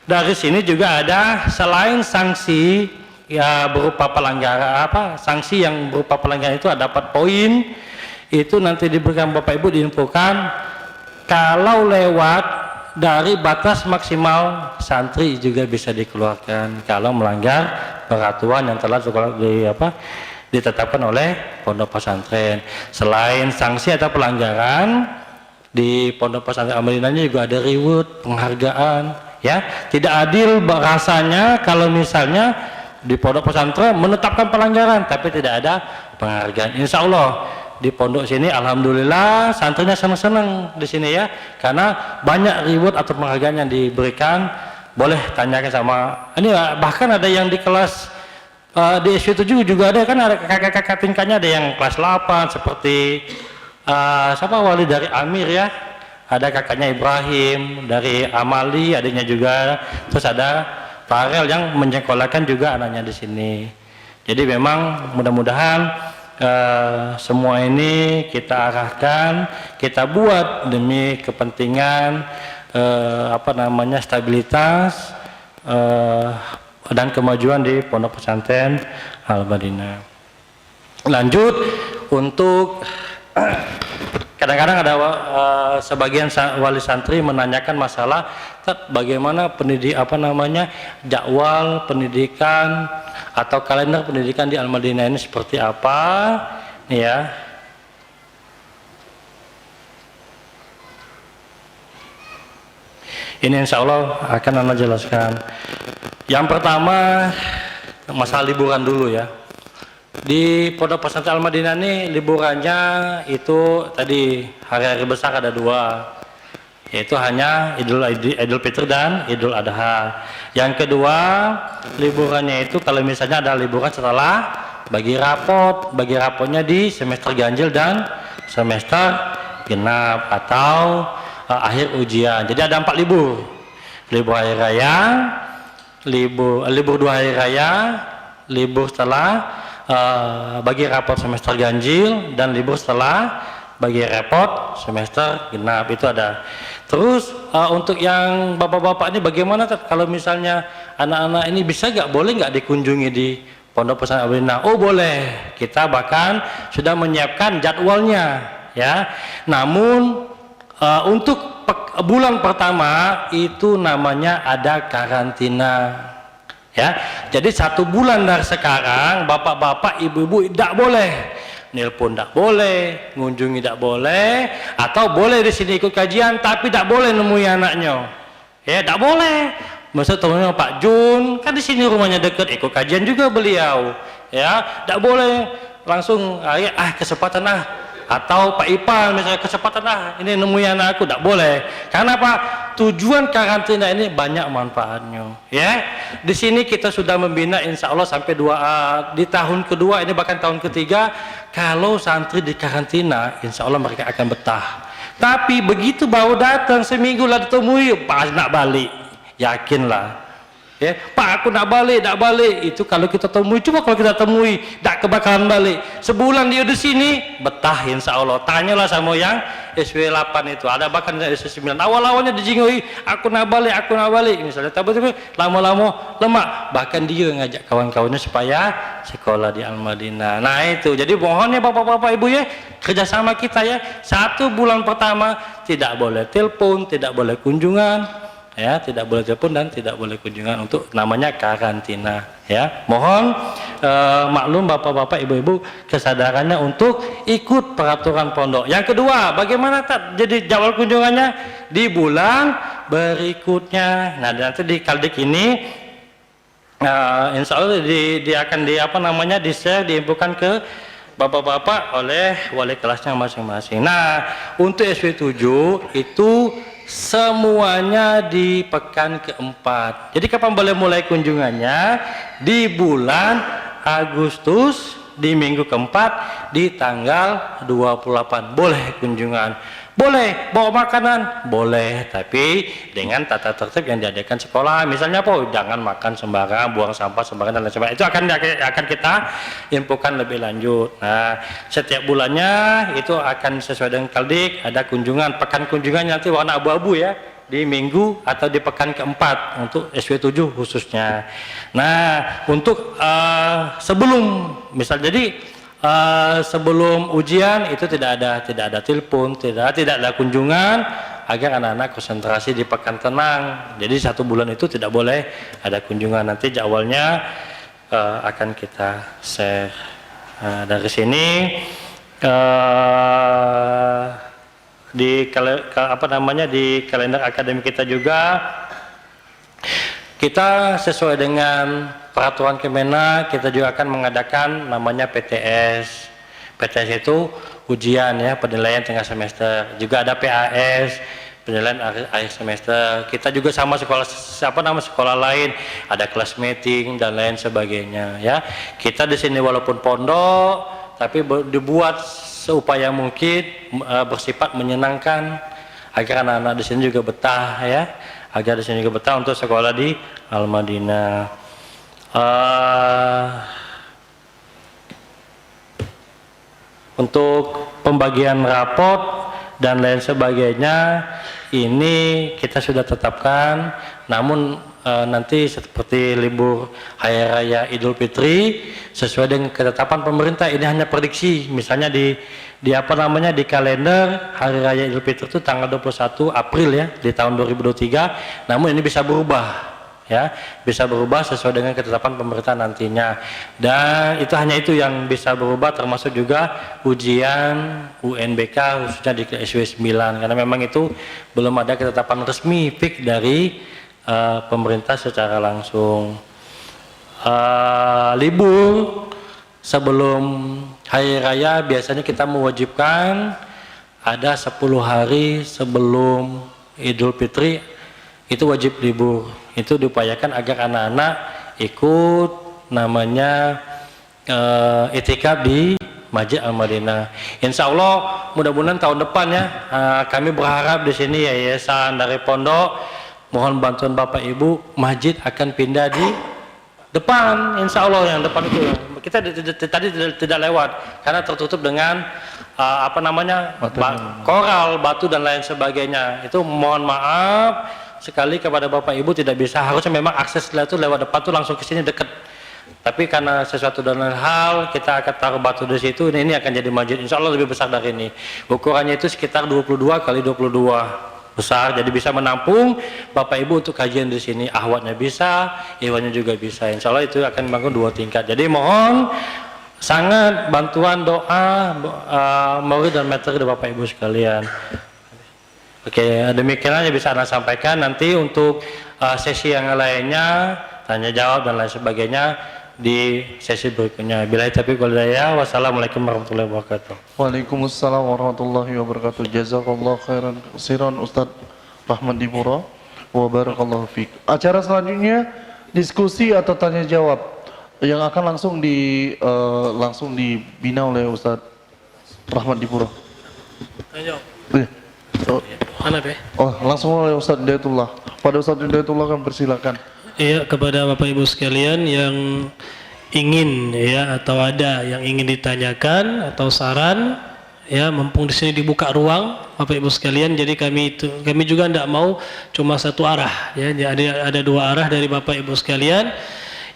dari sini juga ada selain sanksi ya berupa pelanggaran sanksi yang berupa pelanggaran itu ada dapat poin itu nanti diberikan Bapak Ibu diinfokan kalau lewat dari batas maksimal santri juga bisa dikeluarkan kalau melanggar peraturan yang telah ditetapkan oleh pondok pesantren. Selain sanksi atau pelanggaran di pondok pesantren Al-Madinah juga ada reward, penghargaan, ya. Tidak adil rasanya kalau misalnya di pondok pesantren menetapkan pelanggaran tapi tidak ada penghargaan. Insya Allah di pondok sini alhamdulillah santrinya senang-senang di sini ya, karena banyak reward atau penghargaan yang diberikan. Boleh tanyakan sama ini, bahkan ada yang di kelas di SV7 juga ada, kan ada kakak-kakak tingkatnya, ada yang kelas 8 seperti siapa wali dari Amir ya, ada kakaknya Ibrahim dari Amali adiknya juga, terus ada Farel yang menyekolahkan juga anaknya di sini. Jadi memang mudah-mudahan semua ini kita arahkan, kita buat demi kepentingan stabilitas dan kemajuan di Pondok Pesantren Al-Madinah. Lanjut untuk kadang-kadang ada sebagian wali santri menanyakan masalah bagaimana jadwal pendidikan atau kalender pendidikan di Al-Madinah ini seperti apa nih ya. Ini insya Allah akan Anda jelaskan. Yang pertama masalah liburan dulu ya. Di Pondok Pesantren Al-Madinah ini liburannya itu tadi hari-hari besar ada 2, yaitu hanya Idul Fitri dan Idul Adha. Yang kedua liburannya itu kalau misalnya ada liburan setelah bagi rapotnya di semester ganjil dan semester genap atau akhir ujian. Jadi ada 4 libur. Libur hari raya, libur 2 hari raya, libur setelah bagi rapot semester ganjil, dan libur setelah bagi rapot semester genap itu ada. Terus untuk yang bapak-bapak ini bagaimana kalau misalnya anak-anak ini bisa boleh nggak dikunjungi di Pondok Pesantren Al-Madinah? Oh boleh, kita bahkan sudah menyiapkan jadwalnya ya. Namun untuk bulan pertama itu namanya ada karantina ya. Jadi 1 bulan dari sekarang bapak-bapak ibu-ibu tidak boleh nelpon, tidak boleh mengunjungi, tidak boleh, atau boleh di sini ikut kajian tapi tidak boleh nemui anaknya ya, tidak boleh. Maksud temannya Pak Jun kan di sini rumahnya dekat, ikut kajian juga beliau ya, tidak boleh langsung kesempatan atau Pak Ipal misalnya kesempatan ini nemui anak aku, tidak boleh. Karena apa? Tujuan karantina ini banyak manfaatnya ya. Di sini kita sudah membina insya Allah sampai di tahun kedua ini, bahkan tahun ketiga kalau santri di karantina insya Allah mereka akan betah. Tapi begitu baru datang seminggu lah ditemui pas nak balik, yakinlah ya, Pak aku nak balik itu kalau kita temui, coba kalau kita temui tak kebakaran balik. Sebulan dia di sini betah insya Allah. Tanyalah sama yang SW 8 itu, ada bahkan SW 9 awal-awalnya dijingui aku nak balik misalnya, tapi lama-lama lemak, bahkan dia ngajak kawan-kawannya supaya sekolah di Al-Madinah. Nah itu, jadi mohonnya bapak-bapak ibu ya, kerjasama kita ya. 1 bulan pertama tidak boleh telepon, tidak boleh kunjungan ya, tidak boleh telepon dan tidak boleh kunjungan, untuk namanya karantina ya. Mohon maklum bapak-bapak ibu-ibu kesadarannya untuk ikut peraturan pondok. Yang kedua, bagaimana jadi jadwal kunjungannya di bulan berikutnya. Nah nanti di Kaldik ini insya Allah akan di-share, diinfokan ke bapak-bapak oleh wali kelasnya masing-masing. Nah untuk SV7 itu semuanya di pekan keempat. Jadi kapan boleh mulai kunjungannya? Di bulan Agustus, di minggu keempat, di tanggal 28 boleh kunjungan. Boleh bawa makanan, boleh, tapi dengan tata tertib yang diadakan sekolah. Misalnya apa? Jangan makan sembarangan, buang sampah sembarangan dan lain sebagainya. Itu akan kita infokan lebih lanjut. Nah, setiap bulannya itu akan sesuai dengan Kaldik, ada kunjungan, pekan kunjungannya nanti warna abu-abu ya, di minggu atau di pekan keempat untuk SW7 khususnya. Nah, untuk sebelum misal jadi sebelum ujian itu tidak ada telepon, tidak ada kunjungan agar anak-anak konsentrasi di pekan tenang. Jadi 1 bulan itu tidak boleh ada kunjungan. Nanti jadwalnya akan kita share. Dari sini di kalender akademik kita juga kita sesuai dengan peraturan Kemenak, kita juga akan mengadakan namanya PTS. PTS itu ujian ya, penilaian tengah semester. Juga ada PAS, penilaian akhir semester. Kita juga sama sekolah lain, ada kelas meeting dan lain sebagainya ya. Kita di sini walaupun pondok, tapi dibuat seupaya mungkin bersifat menyenangkan agar anak-anak di sini juga betah ya. Agar di sini juga betah untuk sekolah di Al-Madinah. Untuk pembagian rapot dan lain sebagainya ini kita sudah tetapkan, namun nanti seperti libur Hari Raya Idul Fitri sesuai dengan ketetapan pemerintah, ini hanya prediksi. Misalnya di kalender Hari Raya Idul Fitri itu tanggal 21 April ya di tahun 2023, namun ini bisa berubah ya, bisa berubah sesuai dengan ketetapan pemerintah nantinya. Dan itu hanya itu yang bisa berubah, termasuk juga ujian UNBK khususnya di SW 9, karena memang itu belum ada ketetapan resmi fix dari pemerintah secara langsung. Libur sebelum Hari Raya biasanya kita mewajibkan ada 10 hari sebelum Idul Fitri itu wajib libur. Itu diupayakan agar anak-anak ikut namanya itikaf di Masjid Al-Madinah. Insya Allah mudah-mudahan tahun depan ya, kami berharap di sini yayasan dari pondok mohon bantuan Bapak Ibu, masjid akan pindah di depan, insya Allah yang depan itu. Kita tadi tidak lewat karena tertutup dengan koral, batu dan lain sebagainya. Itu mohon maaf sekali kepada Bapak Ibu tidak bisa. Harusnya memang akses itu lewat depan tuh langsung ke sini dekat. Tapi karena sesuatu dan lain hal kita akan taruh batu di situ. Ini akan jadi masjid. Insya Allah lebih besar dari ini. Ukurannya itu sekitar 22 kali 22. Besar, jadi bisa menampung Bapak Ibu untuk kajian di sini. Ahwatnya bisa, iwannya juga bisa. Insya Allah itu akan bangun 2 tingkat. Jadi mohon sangat bantuan doa murid dan materi dari Bapak Ibu sekalian. Oke, demikian aja bisa Anda sampaikan. Nanti untuk sesi yang lainnya, tanya jawab dan lain sebagainya di sesi berikutnya. Billahi taufiq wal hidayah. Wassalamualaikum warahmatullahi wabarakatuh. Waalaikumsalam warahmatullahi wabarakatuh. Jazakallahu khairan katsiran Ustaz Rahmat Dipuro wa barakallahu fiik. Acara selanjutnya diskusi atau tanya jawab yang akan langsung dibina oleh Ustaz Rahmat Dipuro. Tanya jawab. Mana be? Oh, langsung oleh Ustaz Hidayatullah. Pada Ustaz Hidayatullah kan persilakan. Iya, kepada Bapak Ibu sekalian yang ingin ya atau ada yang ingin ditanyakan atau saran ya, mumpung di sini dibuka ruang Bapak Ibu sekalian. Jadi kami juga tidak mau cuma satu arah ya. Ada 2 arah dari Bapak Ibu sekalian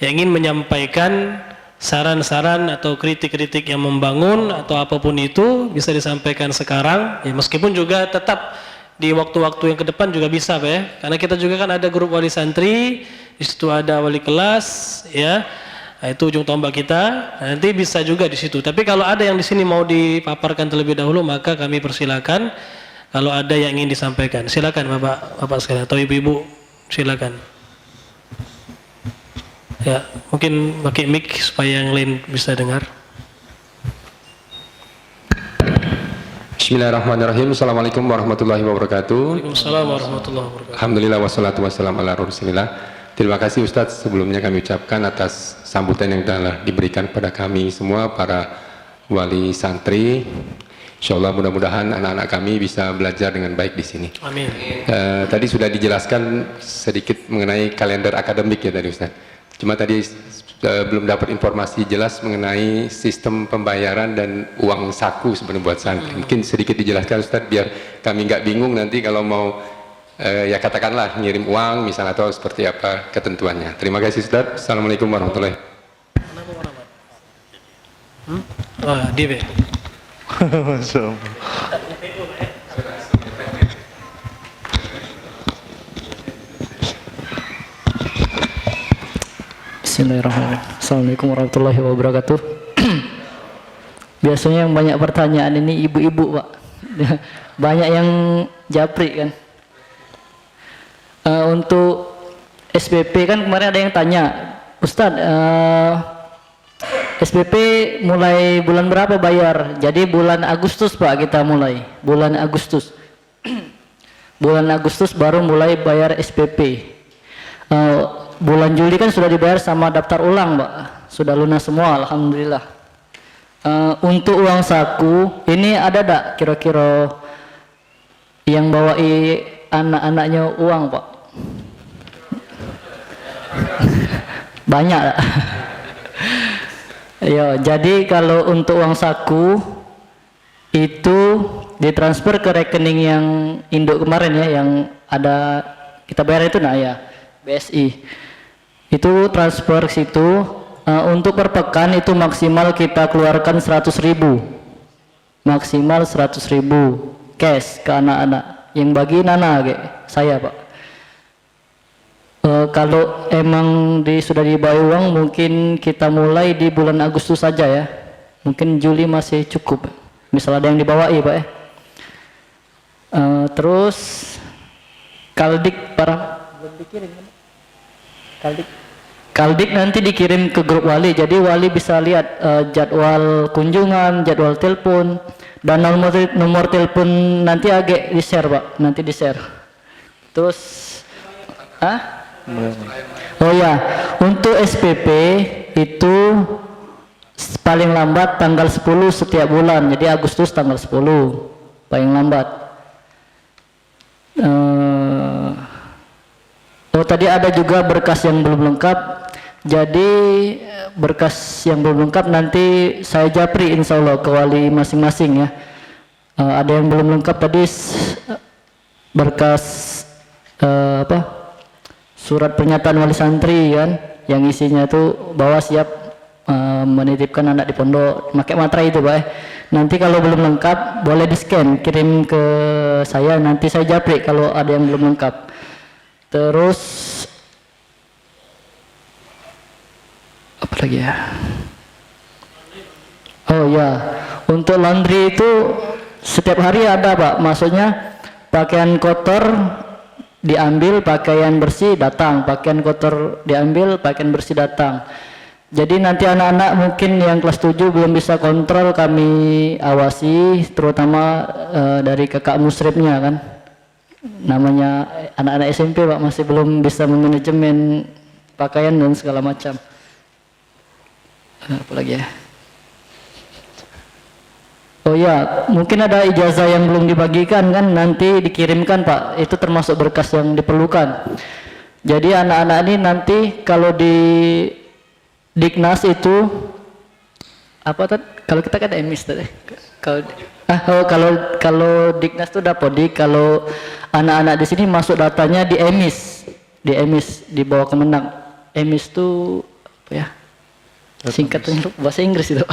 yang ingin menyampaikan saran-saran atau kritik-kritik yang membangun atau apapun itu bisa disampaikan sekarang ya, meskipun juga tetap di waktu-waktu yang ke depan juga bisa Pak ya, karena kita juga kan ada grup wali santri, di situ ada wali kelas ya. Nah, itu ujung tombak kita. Nanti bisa juga di situ. Tapi kalau ada yang di sini mau dipaparkan terlebih dahulu, maka kami persilakan. Kalau ada yang ingin disampaikan, silakan Bapak sekalian atau Ibu-ibu, silakan. Ya, mungkin pakai mic supaya yang lain bisa dengar. Bismillahirrahmanirrahim. Assalamualaikum warahmatullahi wabarakatuh. Waalaikumsalam warahmatullahi wabarakatuh. Alhamdulillah wassalatu wassalamu ala rasulillah. Terima kasih Ustadz sebelumnya kami ucapkan atas sambutan yang telah diberikan kepada kami semua para wali santri. Insya Allah mudah-mudahan anak-anak kami bisa belajar dengan baik di sini. Amin. Tadi sudah dijelaskan sedikit mengenai kalender akademik ya tadi Ustaz. Cuma tadi belum dapat informasi jelas mengenai sistem pembayaran dan uang saku sebenarnya buat santri. Mungkin sedikit dijelaskan Ustaz biar kami nggak bingung nanti kalau mau ya katakanlah ngirim uang misalnya atau seperti apa ketentuannya. Terima kasih Ustaz. Assalamualaikum warahmatullahi wabarakatuh. Oh, dia. Masya Allah. Bismillahirrahmanirrahim. Assalamualaikum warahmatullahi wabarakatuh. Biasanya yang banyak pertanyaan ini ibu-ibu, Pak. Banyak yang japri kan. Untuk SPP kan kemarin ada yang tanya, Ustadz, SPP mulai bulan berapa bayar? Jadi bulan Agustus Pak kita mulai, bulan Agustus. Bulan Agustus baru mulai bayar SPP. Bulan Juli kan sudah dibayar sama daftar ulang Pak, sudah lunas semua alhamdulillah. Untuk uang saku ini ada tak kira-kira yang bawai anak-anaknya uang Pak? Banyak tak? Ya, jadi kalau untuk uang saku itu ditransfer ke rekening yang induk kemarin ya, yang ada kita bayar itu nah ya, BSI. Itu transfer situ untuk per pekan itu maksimal kita keluarkan 100.000. Maksimal 100.000 cash ke anak-anak. Yang bagi Nana saya Pak. Kalau emang sudah dibayar uang mungkin kita mulai di bulan Agustus saja ya, mungkin Juli masih cukup misal ada yang dibawai Pak ya. Terus kaldik para belum dikirim kan? Kaldik nanti dikirim ke grup wali, jadi wali bisa lihat jadwal kunjungan, jadwal telepon, dan nomor telepon nanti agak di share Pak, nanti di share. Terus oh ya, untuk SPP itu paling lambat tanggal 10 setiap bulan, jadi Agustus tanggal 10 paling lambat. Oh tadi ada juga berkas yang belum lengkap, jadi berkas yang belum lengkap nanti saya japri insya Allah ke wali masing-masing ya. Ada yang belum lengkap tadi berkas surat pernyataan wali santri kan, yang isinya itu bahwa siap menitipkan anak di pondok, pakai materai itu Pak. Nanti kalau belum lengkap boleh di scan kirim ke saya, nanti saya japri kalau ada yang belum lengkap. Terus apa lagi ya? Oh ya, untuk laundry itu setiap hari ada Pak, maksudnya pakaian kotor diambil, pakaian bersih datang, pakaian kotor diambil, pakaian bersih datang. Jadi nanti anak-anak mungkin yang kelas 7 belum bisa kontrol, kami awasi terutama dari kakak musribnya kan, namanya anak-anak SMP Pak, masih belum bisa memanajemen pakaian dan segala macam. Apa lagi ya? Oh ya, mungkin ada ijazah yang belum dibagikan kan, nanti dikirimkan Pak, itu termasuk berkas yang diperlukan. Jadi anak-anak ini nanti kalau di Diknas itu apa tadi? Kalau kita kan emis tadi. Kalau Diknas itu Dapodik, kalau anak-anak di sini masuk datanya di emis, di bawah Kemenang. Emis itu apa ya? Singkatnya bahasa Inggris itu.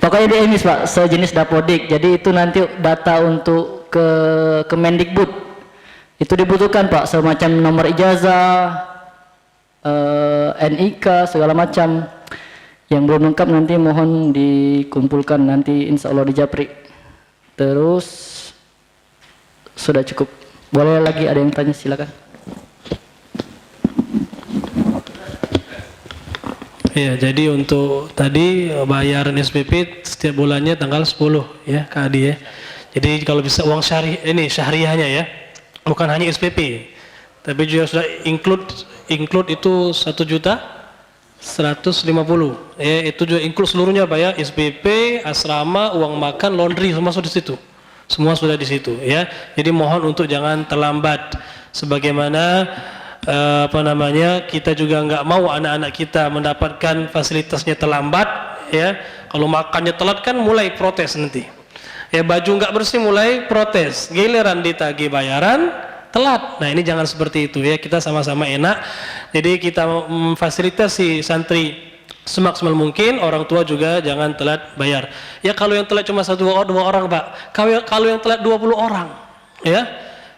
Pokoknya di emis Pak, sejenis Dapodik. Jadi itu nanti data untuk ke Kemendikbud. Itu dibutuhkan Pak, semacam nomor ijazah, NIK segala macam. Yang belum lengkap nanti mohon dikumpulkan, nanti insya Allah di japri. Terus sudah cukup. Boleh lagi ada yang tanya, silakan. Ya, jadi untuk tadi bayaran SPP setiap bulannya tanggal 10 ya Kak Adi ya. Jadi kalau bisa uang syahriahnya ya, bukan hanya SPP, tapi juga sudah include itu 1 juta 150. Ya, itu juga include seluruhnya Pak ya, SPP, asrama, uang makan, laundry semua sudah di situ. Semua sudah di situ ya. Jadi mohon untuk jangan terlambat. Sebagaimana kita juga nggak mau anak-anak kita mendapatkan fasilitasnya terlambat ya. Kalau makannya telat kan mulai protes nanti. Ya, baju nggak bersih mulai protes. Giliran ditagih bayaran telat. Nah, ini jangan seperti itu ya. Kita sama-sama enak. Jadi kita memfasilitasi santri semaksimal mungkin, orang tua juga jangan telat bayar. Ya, kalau yang telat cuma 1-2 orang, Pak. Kalau yang telat 20 orang, ya.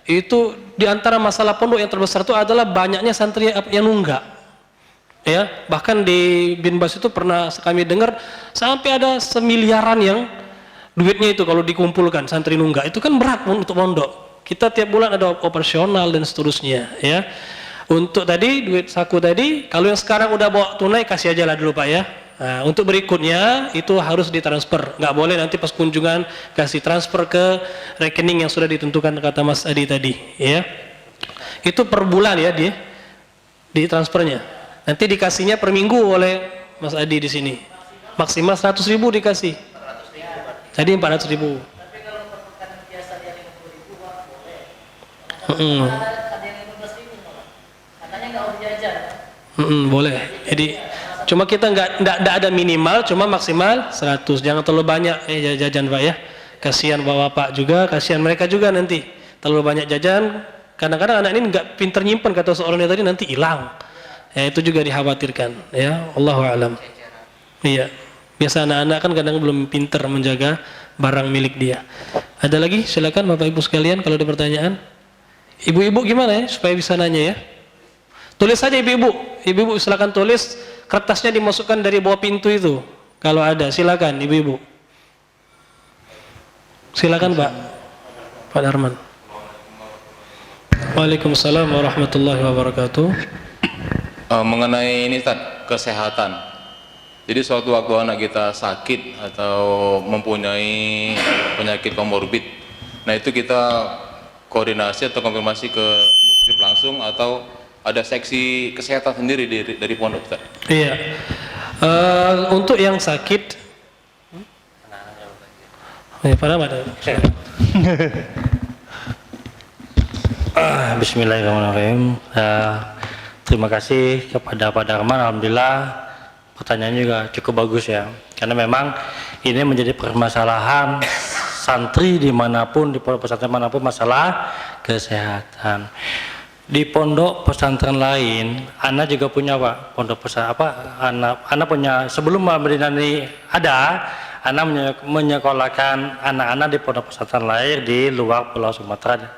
Itu diantara masalah pondok yang terbesar itu adalah banyaknya santri yang nunggak. Ya, bahkan di Binbas itu pernah kami dengar sampai ada semiliaran yang duitnya itu kalau dikumpulkan santri nunggak. Itu kan berat untuk pondok. Kita tiap bulan ada operasional dan seterusnya, ya. Untuk tadi duit saku tadi, kalau yang sekarang udah bawa tunai kasih aja lah dulu Pak ya. Nah, untuk berikutnya itu harus ditransfer, nggak boleh nanti pas kunjungan kasih transfer ke rekening yang sudah ditentukan kata Mas Adi tadi, ya. Itu per bulan ya di transfernya. Nanti dikasihnya per minggu oleh Mas Adi di sini. Maksimal 100.000 dikasih. Jadi 400.000. Tapi kalau perpekan biasa dia 50.000 boleh. Ada yang 15.000 malah. Katanya nggak mau jajan. Boleh. Jadi cuma kita nggak ada minimal, cuma maksimal 100. Jangan terlalu banyak jajan Pak ya. Kasihan bapak juga, kasihan mereka juga nanti. Terlalu banyak jajan, kadang-kadang anak ini nggak pinter nyimpen kata seorang tadi nanti hilang. Ya, itu juga dikhawatirkan ya. Allahu a'lam. Iya. Biasa anak-anak kan kadang belum pinter menjaga barang milik dia. Ada lagi? Silakan Bapak Ibu sekalian kalau ada pertanyaan. Ibu-ibu gimana ya supaya bisa nanya ya? Tulis saja ibu-ibu. Ibu-ibu silakan tulis, kertasnya dimasukkan dari bawah pintu itu. Kalau ada, silakan ibu-ibu. Silakan Pak. Pak Darman. Waalaikumsalam warahmatullahi wabarakatuh. Mengenai ini Ustaz, kesehatan. Jadi suatu waktu anak kita sakit atau mempunyai penyakit komorbid, nah itu kita koordinasi atau konfirmasi ke musrif langsung atau ada seksi kesehatan sendiri dari pondok Ustaz? Iya. Untuk yang sakit, Bismillahirrahmanirrahim. Terima kasih kepada Pak Darman. Alhamdulillah pertanyaannya juga cukup bagus ya, karena memang ini menjadi permasalahan santri dimanapun, di pondok pesantren manapun, masalah kesehatan. Di pondok pesantren lain, anak juga punya Pak, pondok pesantren anak punya, sebelum Madinah ini ada, anak menyekolahkan anak-anak di pondok pesantren lain di luar Pulau Sumatera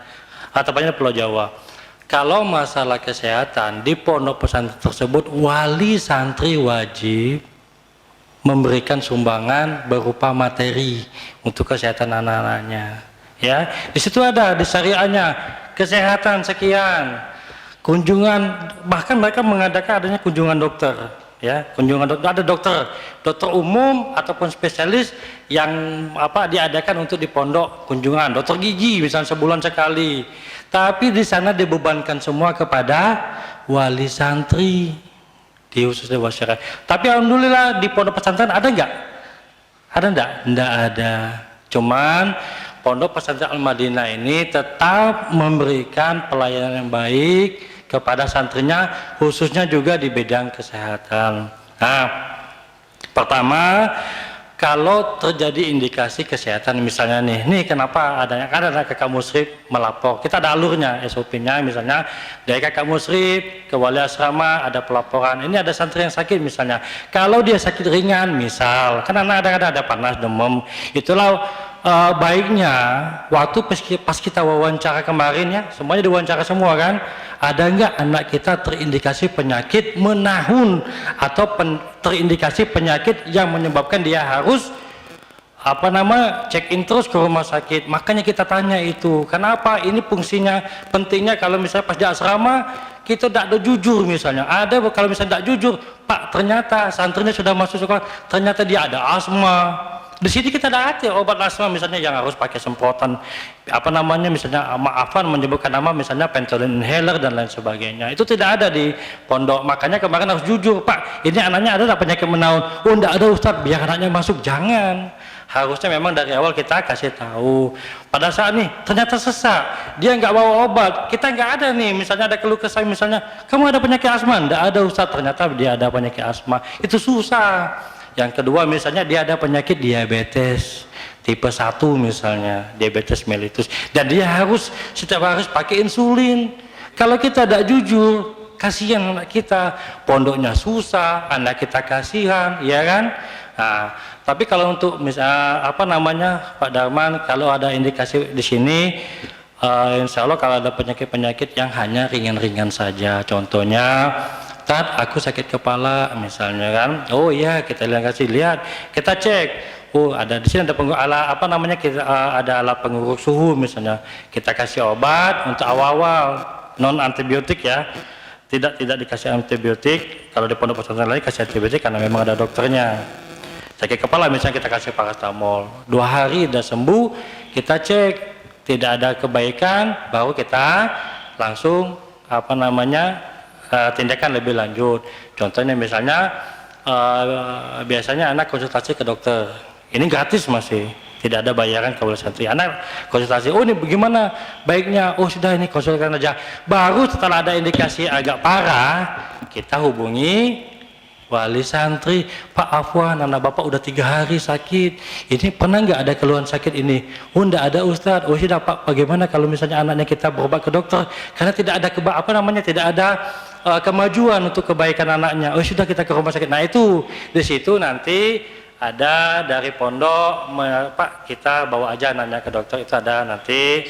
atau tepatnya Pulau Jawa. Kalau masalah kesehatan di pondok pesantren tersebut, wali santri wajib memberikan sumbangan berupa materi untuk kesehatan anak-anaknya. Ya, di situ ada di syariahnya kesehatan sekian, kunjungan, bahkan mereka mengadakan adanya kunjungan dokter. Ya, kunjungan dokter, ada dokter umum ataupun spesialis yang diadakan untuk di pondok kunjungan, dokter gigi misalnya sebulan sekali. Tapi di sana dibebankan semua kepada wali santri di khusus dewan syariah. Tapi alhamdulillah di pondok pesantren ada nggak? Ada nggak? Nggak ada. Cuman pondok pesantren Al-Madinah ini tetap memberikan pelayanan yang baik kepada santrinya, khususnya juga di bidang kesehatan. Nah, pertama, kalau terjadi indikasi kesehatan misalnya nih kenapa adanya, kan ada kakak musrif melapor, kita ada alurnya, SOP-nya misalnya dari kakak musrif ke wali asrama ada pelaporan, ini ada santri yang sakit misalnya, kalau dia sakit ringan misal, kan anak ada panas, demam, itulah baiknya waktu pas kita wawancara kemarin ya, semuanya diwawancara semua kan, ada nggak anak kita terindikasi penyakit menahun atau terindikasi penyakit yang menyebabkan dia harus check in terus ke rumah sakit. Makanya kita tanya itu, kenapa ini fungsinya pentingnya. Kalau misalnya pas di asrama kita tidak ada jujur misalnya, ada kalau misalnya tidak jujur Pak, ternyata santrinya sudah masuk sekolah, ternyata dia ada asma. Di sini kita ada obat asma misalnya yang harus pakai semprotan, apa namanya misalnya maafan menyebutkan nama misalnya Ventolin inhaler dan lain sebagainya. Itu tidak ada di pondok. Makanya kemarin harus jujur, Pak, ini anaknya ada penyakit menaun. Oh, enggak ada Ustadz, biar anaknya masuk. Jangan. Harusnya memang dari awal kita kasih tahu. Pada saat nih ternyata sesak, dia nggak bawa obat, kita nggak ada nih, misalnya ada keluh kesah misalnya, kamu ada penyakit asma? Nggak ada Ustadz, ternyata dia ada penyakit asma. Itu susah. Yang kedua misalnya dia ada penyakit diabetes tipe 1 misalnya, diabetes mellitus, dan dia harus setiap hari pakai insulin. Kalau kita tidak jujur, kasihan anak kita, pondoknya susah, anak kita kasihan, ya kan? Nah, tapi kalau untuk misal apa namanya Pak Darman, kalau ada indikasi di sini, insya Allah kalau ada penyakit-penyakit yang hanya ringan-ringan saja, contohnya Tat, aku sakit kepala misalnya kan. Oh iya, kita lihat, kita cek. Oh, ada di sini ada alat apa namanya, kita ada alat pengukur suhu misalnya. Kita kasih obat untuk awal-awal non antibiotik ya. Tidak dikasih antibiotik. Kalau di pondok pesantren lain kasih antibiotik karena memang ada dokternya. Sakit kepala misalnya kita kasih paracetamol. 2 hari udah sembuh, kita cek tidak ada kebaikan, baru kita langsung apa namanya tindakan lebih lanjut. Contohnya misalnya biasanya anak konsultasi ke dokter, ini gratis masih, tidak ada bayaran kepada santri. Anak konsultasi, oh ini bagaimana baiknya, oh sudah ini konsultasi aja. Baru setelah ada indikasi agak parah, kita hubungi wali santri, Pak afwan, anak bapak udah 3 hari sakit, ini pernah nggak ada keluhan sakit ini? Oh enggak ada Ustadz. Oh sudah Pak, bagaimana kalau misalnya anaknya kita berobat ke dokter karena tidak ada tidak ada kemajuan untuk kebaikan anaknya, oh sudah kita ke rumah sakit. Nah itu di situ nanti ada dari pondok, Pak kita bawa aja anaknya ke dokter, itu ada nanti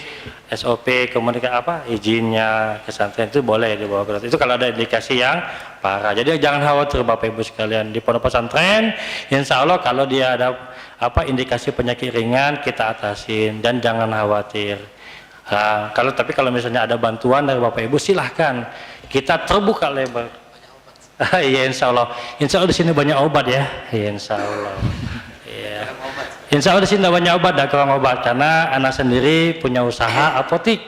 SOP komunikasi apa izinnya ke pesantren itu boleh dibawa ke dokter. Itu kalau ada indikasi yang parah. Jadi jangan khawatir Bapak Ibu sekalian, di pondok pesantren insya Allah kalau dia ada apa indikasi penyakit ringan kita atasin dan jangan khawatir. Nah, tapi kalau misalnya ada bantuan dari Bapak Ibu silahkan, kita terbuka lebar. Iya insya Allah di sini banyak obat ya. Iya insya Allah. Iya. Insya Allah di sini banyak obat, tidak kurang obat karena anak sendiri punya usaha apotik.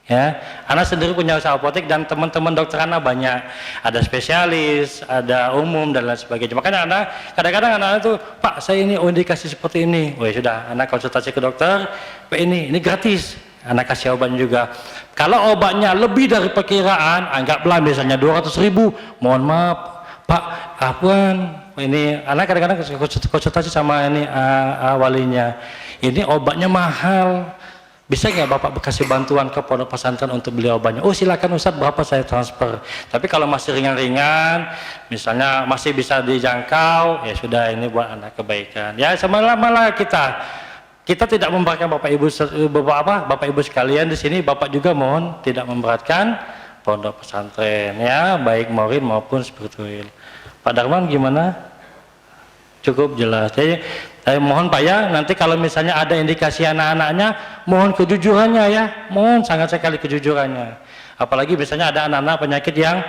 Ya, anak sendiri punya usaha apotik dan teman-teman dokter anak banyak, ada spesialis, ada umum dan lain sebagainya. Makanya anak kadang-kadang anak itu, Pak saya ini indikasi seperti ini, oh ya sudah, anak konsultasi ke dokter, Pak ini gratis, anak kasih obatnya juga. Kalau obatnya lebih dari perkiraan, anggaplah misalnya 200.000, mohon maaf Pak, apaan? Ini anak kadang-kadang konsultasi sama ini walinya, ini obatnya mahal. Bisa nggak Bapak kasih bantuan ke pondok pesantren untuk beli obatnya? Oh silakan Ustadz, berapa saya transfer. Tapi kalau masih ringan-ringan, misalnya masih bisa dijangkau, ya sudah ini buat anak kebaikan. Ya malah kita tidak memberatkan Bapak Ibu sekalian di sini. Bapak juga mohon tidak memberatkan pondok pesantren ya, baik murid maupun spiritual. Pak Darman gimana? Cukup jelas. Jadi mohon Pak ya, nanti kalau misalnya ada indikasi anak-anaknya, mohon kejujurannya ya, mohon sangat sekali kejujurannya. Apalagi misalnya ada anak-anak penyakit yang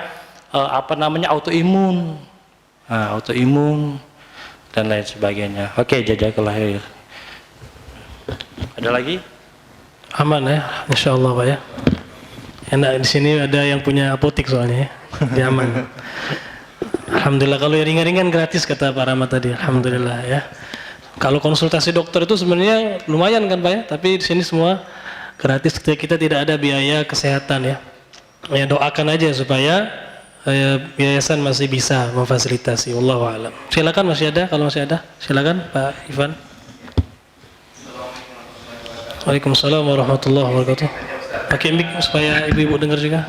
autoimun, autoimun dan lain sebagainya. Oke, jazakallah khair. Ada lagi? Aman ya, insya Allah Pak ya. Enak di sini ada yang punya apotik soalnya ya, dia aman. Alhamdulillah, kalau yang ringan-ringan gratis kata Pak Rahmat tadi, alhamdulillah ya. Kalau konsultasi dokter itu sebenarnya lumayan kan Pak ya, tapi di sini semua gratis, kita tidak ada biaya kesehatan ya. Ya doakan aja supaya yayasan masih bisa memfasilitasi. Wallahu a'lam. Silakan masih ada, kalau masih ada, silakan Pak Ivan. Waalaikumsalam warahmatullahi wabarakatuh. Pakai mic supaya ibu-ibu dengar juga.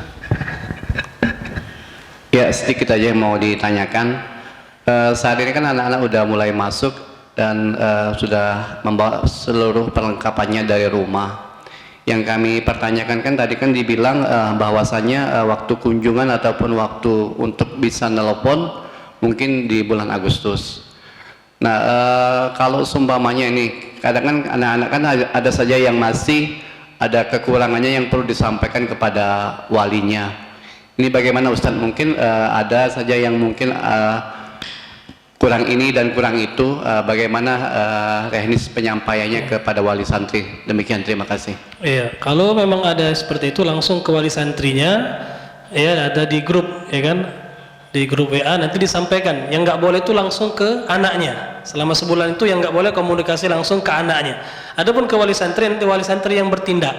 Ya, sedikit aja yang mau ditanyakan. Saat ini kan anak-anak udah mulai masuk dan sudah membawa seluruh perlengkapannya dari rumah. Yang kami pertanyakan kan tadi kan dibilang bahwasannya waktu kunjungan ataupun waktu untuk bisa nelpon mungkin di bulan Agustus. Nah, kalau seumpamanya ini kadang kan anak-anak kan ada saja yang masih ada kekurangannya yang perlu disampaikan kepada walinya. Ini bagaimana Ustadz? Mungkin ada saja yang mungkin kurang ini dan kurang itu, bagaimana teknis penyampaiannya kepada wali santri. Demikian, terima kasih. Iya, kalau memang ada seperti itu langsung ke wali santrinya, ya ada di grup, ya kan, di grup WA nanti disampaikan. Yang nggak boleh itu langsung ke anaknya. Selama sebulan itu yang nggak boleh komunikasi langsung ke anaknya. Adapun ke wali santri, nanti wali santri yang bertindak,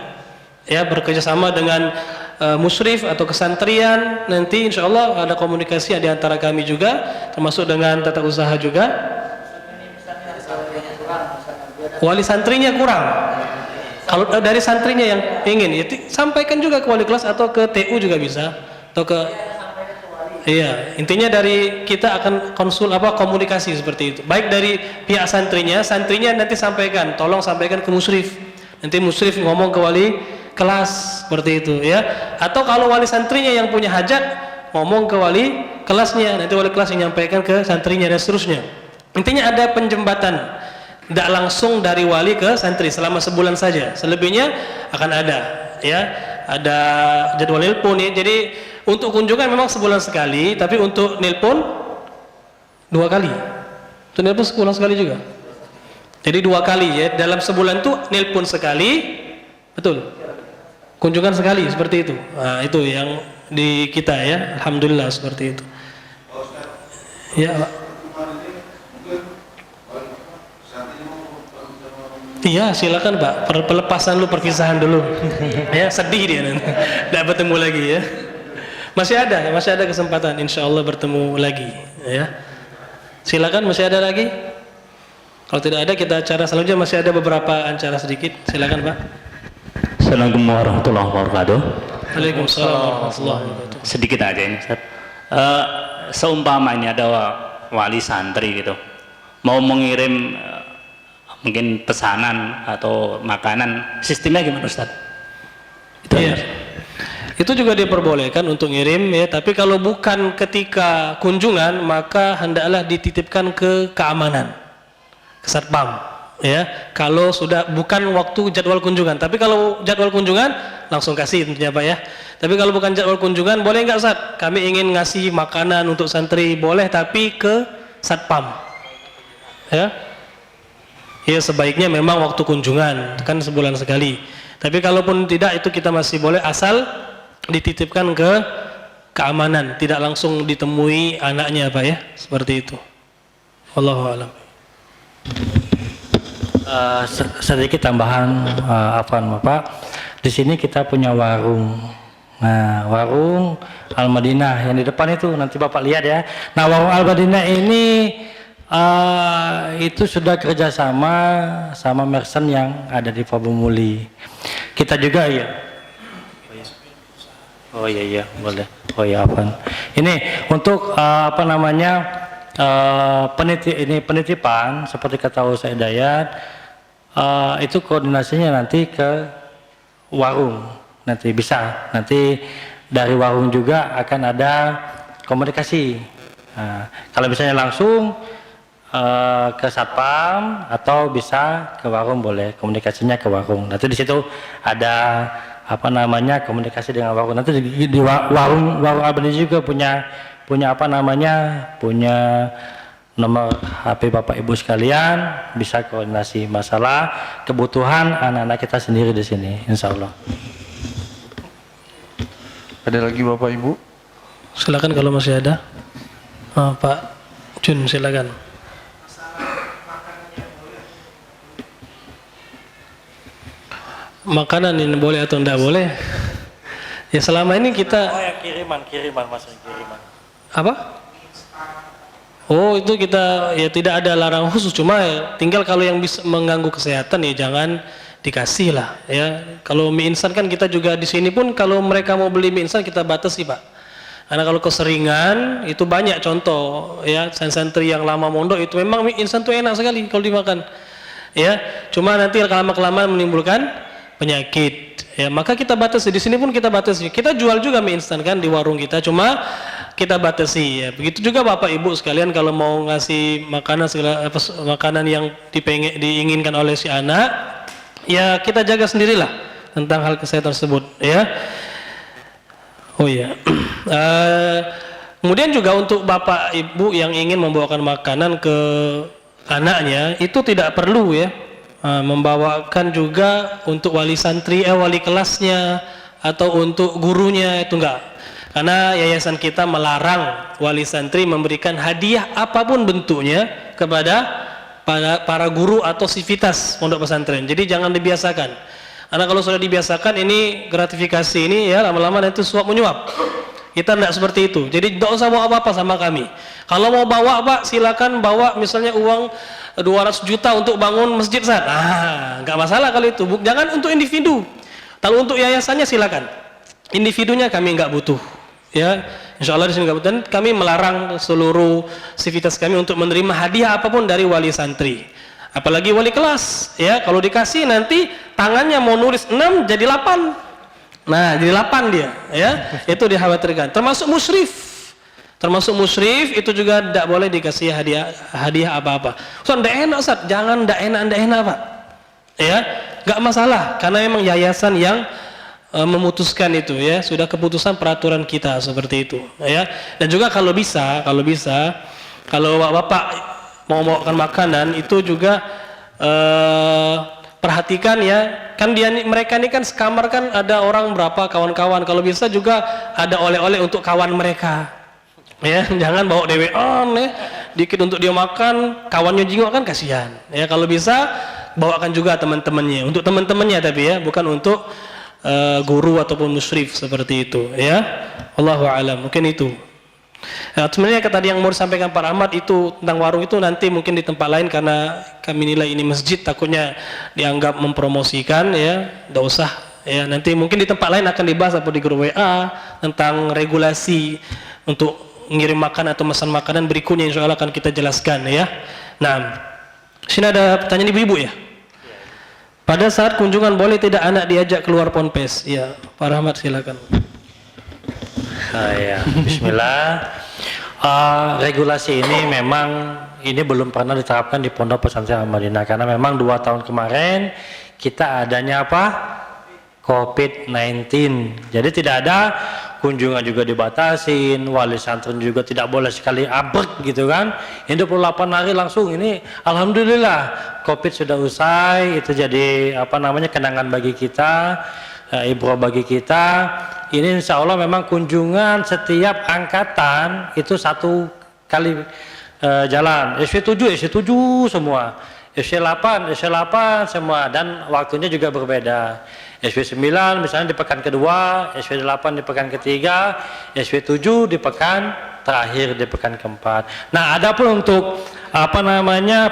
ya bekerjasama dengan musyrif atau kesantrian, nanti insya Allah ada komunikasi di antara kami juga, termasuk dengan tata usaha juga. Wali santrinya kurang, kalau dari santrinya yang ingin, ya sampaikan juga ke wali kelas atau ke TU juga bisa, atau ke iya, intinya dari kita akan komunikasi seperti itu, baik dari pihak santrinya nanti sampaikan, tolong sampaikan ke musyrif, nanti musyrif ngomong ke wali kelas seperti itu, ya. Atau kalau wali santrinya yang punya hajat ngomong ke wali kelasnya, nanti wali kelas yang nyampaikan ke santrinya dan seterusnya. Intinya ada penjembatan, tidak langsung dari wali ke santri selama sebulan saja. Selebihnya akan ada, ya. Ada jadwal nelpon, ya. Jadi untuk kunjungan memang sebulan sekali, tapi untuk nelpon 2 kali. Untuk nelpon sebulan sekali juga. Jadi 2 kali, ya. Dalam sebulan tuh nelpon sekali, betul. Kunjungan sekali seperti itu. Nah, itu yang di kita, ya. Alhamdulillah seperti itu. Ya, Pak. Iya, silakan Pak. Pelepasan dulu, perpisahan dulu. Ya, sedih dia nanti. Tidak bertemu lagi, ya. Masih ada kesempatan insya Allah bertemu lagi, ya. Silakan, masih ada lagi. Kalau tidak ada, kita acara selanjutnya masih ada beberapa acara sedikit. Silakan Pak. Assalamualaikum warahmatullahi wabarakatuh. Waalaikumsalam warahmatullahi wabarakatuh. Sedikit aja ini Ustaz. Seumpama ini ada wali santri gitu, mau mengirim mungkin pesanan atau makanan, sistemnya gimana Ustaz? Iya. Itu juga diperbolehkan untuk ngirim, ya, tapi kalau bukan ketika kunjungan maka hendaklah dititipkan ke keamanan, ke Satpam. Ya, kalau sudah bukan waktu jadwal kunjungan. Tapi kalau jadwal kunjungan langsung kasih tentunya Pak, ya. Tapi kalau bukan jadwal kunjungan, boleh nggak Ustaz? Kami ingin ngasih makanan untuk santri, boleh, tapi ke Satpam. Ya. Ya, sebaiknya memang waktu kunjungan, kan sebulan sekali. Tapi kalaupun tidak, itu kita masih boleh asal dititipkan ke keamanan, tidak langsung ditemui anaknya Pak, ya. Seperti itu. Wallahu a'lam. Sedikit tambahan, Afwan Bapak. Di sini kita punya warung. Nah, warung Al-Madinah yang di depan itu nanti Bapak lihat, ya. Nah, warung Al-Madinah ini itu sudah kerjasama sama merchant yang ada di Pabumuli. Kita juga, ya. Oh iya boleh. Oh iya, Afwan. Ini untuk penitipan seperti kata Ustaz Hidayat, itu koordinasinya nanti ke warung, nanti bisa, nanti dari warung juga akan ada komunikasi. Nah, kalau misalnya langsung ke Satpam atau bisa ke warung, boleh komunikasinya ke warung. Nanti di situ ada komunikasi dengan warung. Nanti di warung Al-Madinah juga punya nomor HP Bapak Ibu sekalian, bisa koordinasi masalah kebutuhan anak-anak kita sendiri di sini, insya Allah. Ada lagi Bapak Ibu? Silakan kalau masih ada. Pak Jun, silakan. Makanan ini boleh atau tidak boleh? Ya selama ini kita. Oh ya, kiriman Apa? Oh, itu kita ya tidak ada larang khusus, cuma ya, tinggal kalau yang bisa mengganggu kesehatan ya jangan dikasih lah, ya. Kalau mie instan kan kita juga di sini pun kalau mereka mau beli mie instan kita batasi Pak, karena kalau keseringan itu banyak contoh, ya, santri yang lama mondok itu memang mie instan tuh enak sekali kalau dimakan, ya. Cuma nanti lama-kelamaan menimbulkan penyakit, ya. Maka kita batasi, di sini pun kita batasi. Kita jual juga mie instan kan di warung kita, cuma kita batasi, ya. Begitu juga Bapak Ibu sekalian kalau mau ngasih makanan yang diinginkan oleh si anak, ya kita jaga sendirilah tentang hal kesehatan tersebut, ya. Oh iya. Kemudian juga untuk bapak ibu yang ingin membawakan makanan ke anaknya itu tidak perlu ya membawakan juga untuk wali santri, wali kelasnya atau untuk gurunya, itu enggak. Karena yayasan kita melarang wali santri memberikan hadiah apapun bentuknya kepada para guru atau sivitas pondok pesantren. Jadi jangan dibiasakan. Karena kalau sudah dibiasakan ini gratifikasi ini ya lama-lama nanti suap menyuap. Kita tidak seperti itu. Jadi tidak usah bawa apa-apa sama kami. Kalau mau bawa Pak, silakan bawa misalnya uang 200 juta untuk bangun masjid Ustaz. Nggak masalah kalau itu. Jangan untuk individu. Kalau untuk yayasannya silakan. Individunya kami nggak butuh. Ya, insya Allah di sini nggak butuh. Dan kami melarang seluruh sivitas kami untuk menerima hadiah apapun dari wali santri. Apalagi wali kelas. Ya, kalau dikasih nanti tangannya mau nulis 6 jadi 8. Nah, jadi 8 dia, ya. Itu dikhawatirkan. Termasuk musyrif itu juga tidak boleh dikasih hadiah apa-apa. Ustaz, enggak enak Ustaz. Jangan enggak enak Pak. Ya, enggak masalah karena memang yayasan yang memutuskan itu ya, sudah keputusan peraturan kita seperti itu, ya. Dan juga kalau bisa kalau Bapak mau membawakan makanan itu juga perhatikan ya, kan mereka ini kan sekamar kan ada orang berapa kawan-kawan, kalau bisa juga ada oleh-oleh untuk kawan mereka ya, jangan bawa dewean ya, dikit untuk dia makan, kawannya jingok kan kasihan ya. Kalau bisa bawakan juga teman-temannya, untuk teman-temannya tapi ya, bukan untuk guru ataupun musyrif seperti itu ya. Allahu a'lam, mungkin itu. Nah, sebenarnya tadi yang mau disampaikan Pak Ahmad itu tentang warung itu nanti mungkin di tempat lain karena kami nilai ini masjid takutnya dianggap mempromosikan ya, tidak usah ya. Nanti mungkin di tempat lain akan dibahas apa di grup WA tentang regulasi untuk ngirim makan atau pesan makanan berikutnya, insya Allah akan kita jelaskan ya. Nah, sini ada pertanyaan ibu-ibu ya. Pada saat kunjungan boleh tidak anak diajak keluar ponpes? Ya, Pak Rahmat silakan. Ya, bismillah. Regulasi ini memang belum pernah diterapkan di Pondok Pesantren Al-Madinah karena memang 2 tahun kemarin kita adanya apa? COVID-19. Jadi tidak ada, kunjungan juga dibatasin, wali santri juga tidak boleh sekali abrek gitu kan. Ini 28 hari langsung ini alhamdulillah COVID sudah usai, itu jadi kenangan bagi kita. Ibrah bagi kita. Ini insya Allah memang kunjungan setiap angkatan itu 1 kali jalan. SW7 semua, SW8 semua, dan waktunya juga berbeda. SW9 misalnya di pekan kedua, SW8 di pekan ketiga, SW7 di pekan terakhir, di pekan keempat. Nah, adapun untuk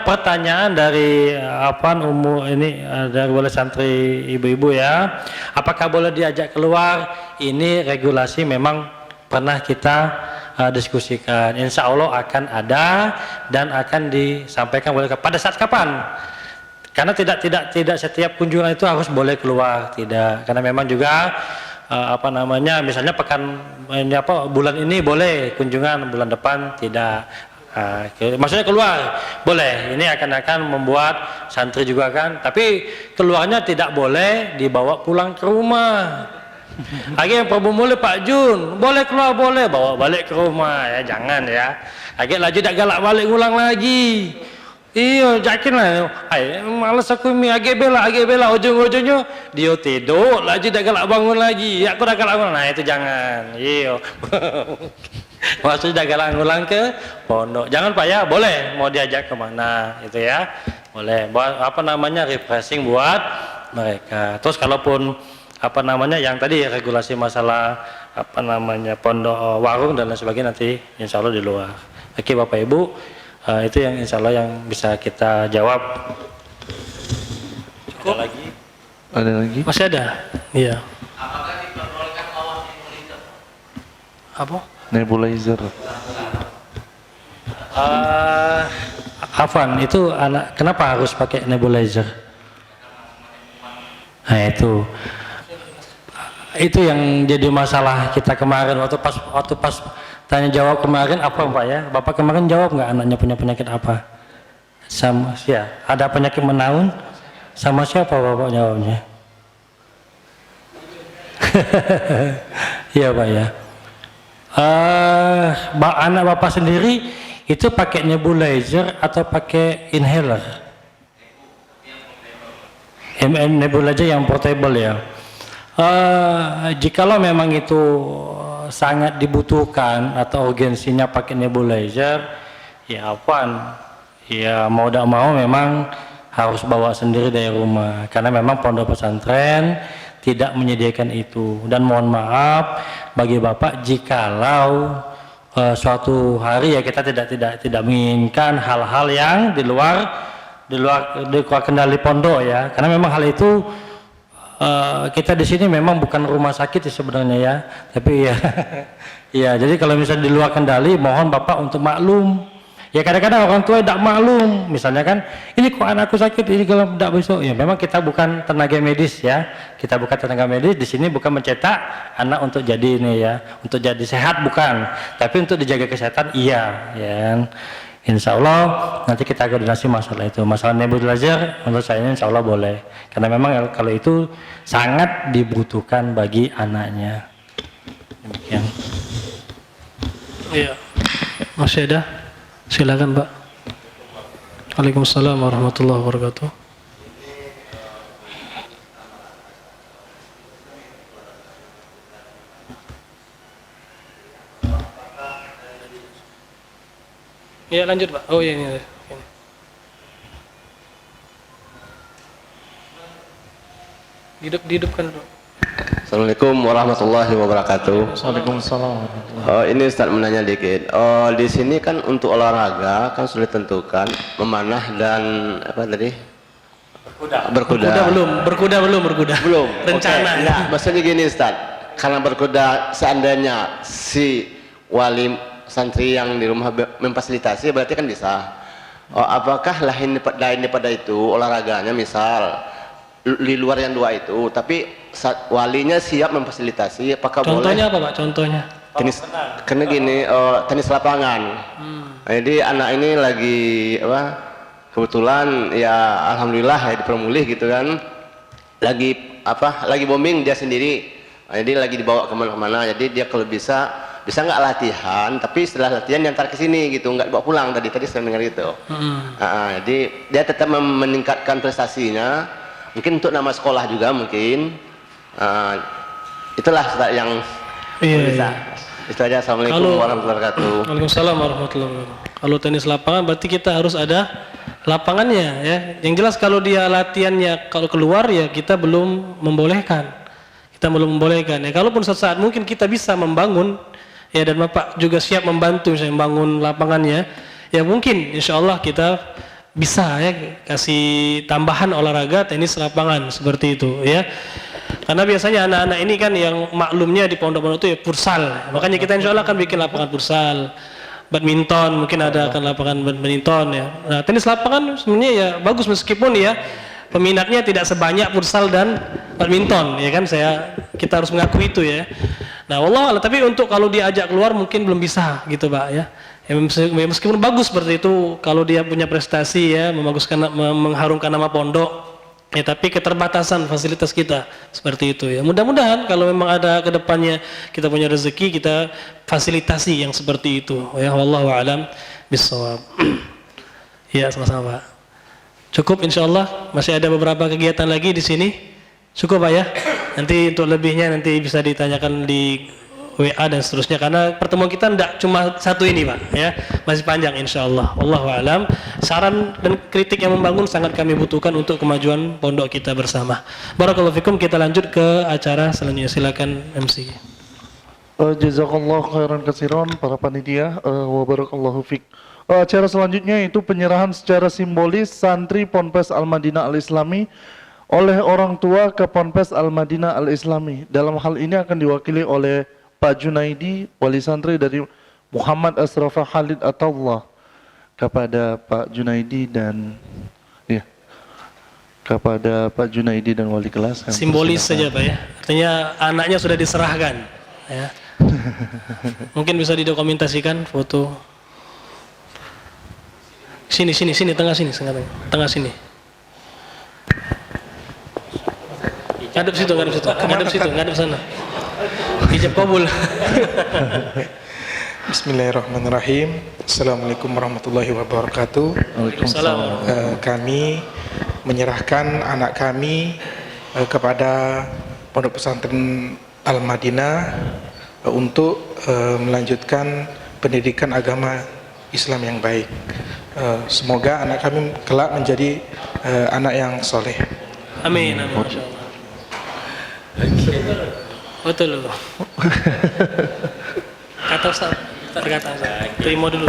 pertanyaan dari dari wali santri ibu-ibu ya, apakah boleh diajak keluar? Ini regulasi memang pernah kita diskusikan. Insya Allah akan ada dan akan disampaikan pada saat kapan? Karena tidak setiap kunjungan itu harus boleh keluar, tidak. Karena memang juga misalnya bulan ini boleh kunjungan, bulan depan tidak. Maksudnya keluar boleh, ini akan membuat santri juga kan, tapi keluarnya tidak boleh dibawa pulang ke rumah. Yang Prabu mulai Pak Jun boleh keluar, boleh bawa balik ke rumah ya, jangan ya. Lagi tak galak balik ngulang lagi. Iya, yakin lah. Malas aku agak bela ujung-ujungnya dia tidur lagi dah galak bangun lagi. Aku dah galak bangun. Nah, itu jangan. Iya. Maksudnya galak ngulang ke pondok. Jangan Pak ya, boleh mau diajak kemana itu ya. Boleh. Buat refreshing buat mereka. Terus kalaupun yang tadi regulasi masalah pondok, warung dan lain sebagainya nanti insya Allah di luar. Oke Bapak Ibu, itu yang insya Allah yang bisa kita jawab. Cukup? Ada lagi? Masih ada? Iya. Apakah diperbolehkan bawa nebulizer? Apa? Nebulizer. Afwan, itu kenapa harus pakai nebulizer? Nah itu yang jadi masalah kita kemarin waktu pas tanya jawab kemarin apa Pak ya? Bapak kemarin jawab nggak anaknya punya penyakit apa? Sama ya, ada penyakit menaun? Sama siapa Bapak jawabnya? Iya Pak ya. Anak Bapak sendiri itu pakai nebulizer atau pakai inhaler? Nebulizer yang portable ya. Jikalau memang itu sangat dibutuhkan atau urgensinya pakai nebulizer, ya apaan? Ya mau tidak mau memang harus bawa sendiri dari rumah, karena memang pondok pesantren tidak menyediakan itu. Dan mohon maaf bagi Bapak jikalau suatu hari ya kita tidak menginginkan hal-hal yang di luar kendali pondok ya, karena memang hal itu kita di sini memang bukan rumah sakit ya sebenarnya ya, tapi ya ya jadi kalau misalnya di luar kendali mohon Bapak untuk maklum. Ya kadang-kadang orang tua tidak maklum, misalnya kan, ini kok anakku sakit, ini kalau tidak besok. Ya memang kita bukan tenaga medis ya, kita bukan tenaga medis di sini, bukan mencetak anak untuk jadi ini ya, untuk jadi sehat bukan, tapi untuk dijaga kesehatan iya. Ya, Insya Allah nanti kita koordinasi masalah itu. Masalah nebulizer menurut saya Insya Allah boleh, karena memang kalau itu sangat dibutuhkan bagi anaknya. Demikian. Iya, masih ada? Silakan Pak. Waalaikumsalam warahmatullahi wabarakatuh. Ya lanjut Pak. Oh iya ini. Dihidupkan dulu. Assalamualaikum warahmatullahi wabarakatuh. Waalaikumsalam. Ini Ustaz menanya dikit. Di sini kan untuk olahraga kan sudah ditentukan memanah dan apa tadi? Berkuda. Berkuda belum. Rencana. Okay. Nah, maksudnya gini Ustaz. Karena berkuda seandainya si wali santri yang di rumah memfasilitasi berarti kan bisa. Apakah lain daripada itu olahraganya misal di luar yang dua itu, tapi walinya siap memfasilitasi, apakah contohnya boleh? Apa Pak? Contohnya? Tenis, karena gini, tenis lapangan. Jadi anak ini lagi apa? Kebetulan ya alhamdulillah ya dipermulih gitu kan. Lagi apa? Lagi bombing dia sendiri. Jadi lagi dibawa kemana-mana. Jadi dia kalau bisa nggak latihan, tapi setelah latihan diantar ke sini gitu, nggak dibawa pulang. Tadi saya dengar gitu. Jadi dia tetap meningkatkan prestasinya. Mungkin untuk nama sekolah juga mungkin. Itulah yang bisa. Itu aja. Assalamualaikum warahmatullahi wabarakatuh. Waalaikumsalam warahmatullahi wabarakatuh. Kalau tenis lapangan berarti kita harus ada lapangannya ya. Yang jelas kalau dia latihannya kalau keluar ya kita belum membolehkan. Ya. Kalaupun suatu saat mungkin kita bisa membangun ya, dan Bapak juga siap membantu misalnya membangun lapangannya. Ya mungkin insya Allah kita bisa ya kasih tambahan olahraga tenis lapangan seperti itu ya, karena biasanya anak-anak ini kan yang maklumnya di pondok-pondok itu ya futsal, makanya kita insya Allah akan bikin lapangan futsal, badminton mungkin ada akan lapangan badminton ya. Nah tenis lapangan sebenarnya ya bagus meskipun ya peminatnya tidak sebanyak futsal dan badminton ya kan, kita harus mengakui itu ya. Nah wallah, tapi untuk kalau diajak keluar mungkin belum bisa gitu Pak ya. Ya, meskipun bagus seperti itu kalau dia punya prestasi ya, mengharumkan nama pondok ya, tapi keterbatasan fasilitas kita seperti itu ya. Mudah-mudahan kalau memang ada kedepannya kita punya rezeki, kita fasilitasi yang seperti itu ya. Wallahu a'lam bishawab. Ya sama-sama Pak. Cukup insyaallah, masih ada beberapa kegiatan lagi di sini. Cukup Pak ya. Nanti untuk lebihnya nanti bisa ditanyakan di WA dan seterusnya, karena pertemuan kita tidak cuma satu ini Pak ya, masih panjang insyaallah. Wallahu a'lam. Saran dan kritik yang membangun sangat kami butuhkan untuk kemajuan pondok kita bersama. Barakallahu fikum. Kita lanjut ke acara selanjutnya. Silakan MC. Jazakallahu khairan katsiran para panitia wa barakallahu fik. Acara selanjutnya itu penyerahan secara simbolis santri Ponpes Al-Madinah Al-Islami oleh orang tua ke Ponpes Al-Madinah Al-Islami. Dalam hal ini akan diwakili oleh Pak Junaidi, wali santri dari Muhammad Asrafa Khalid Atullah, kepada Pak Junaidi dan ya, kepada Pak Junaidi dan wali kelas. Simbolis saja Pak ya, artinya anaknya sudah diserahkan ya. Mungkin bisa didokumentasikan foto. Sini, tengah sini, tengah sini. Ngadep situ, ngadep sana. Ijab kabul. Bismillahirrahmanirrahim. Assalamualaikum warahmatullahi wabarakatuh. Waalaikumsalam. Kami menyerahkan anak kami kepada Pondok Pesantren Al-Madinah untuk melanjutkan pendidikan agama Islam yang baik. Semoga anak kami kelak menjadi anak yang soleh. Amin. Amin. Masya Allah. Betul. Kata Ustaz, terkata Ustaz. Terima dulu.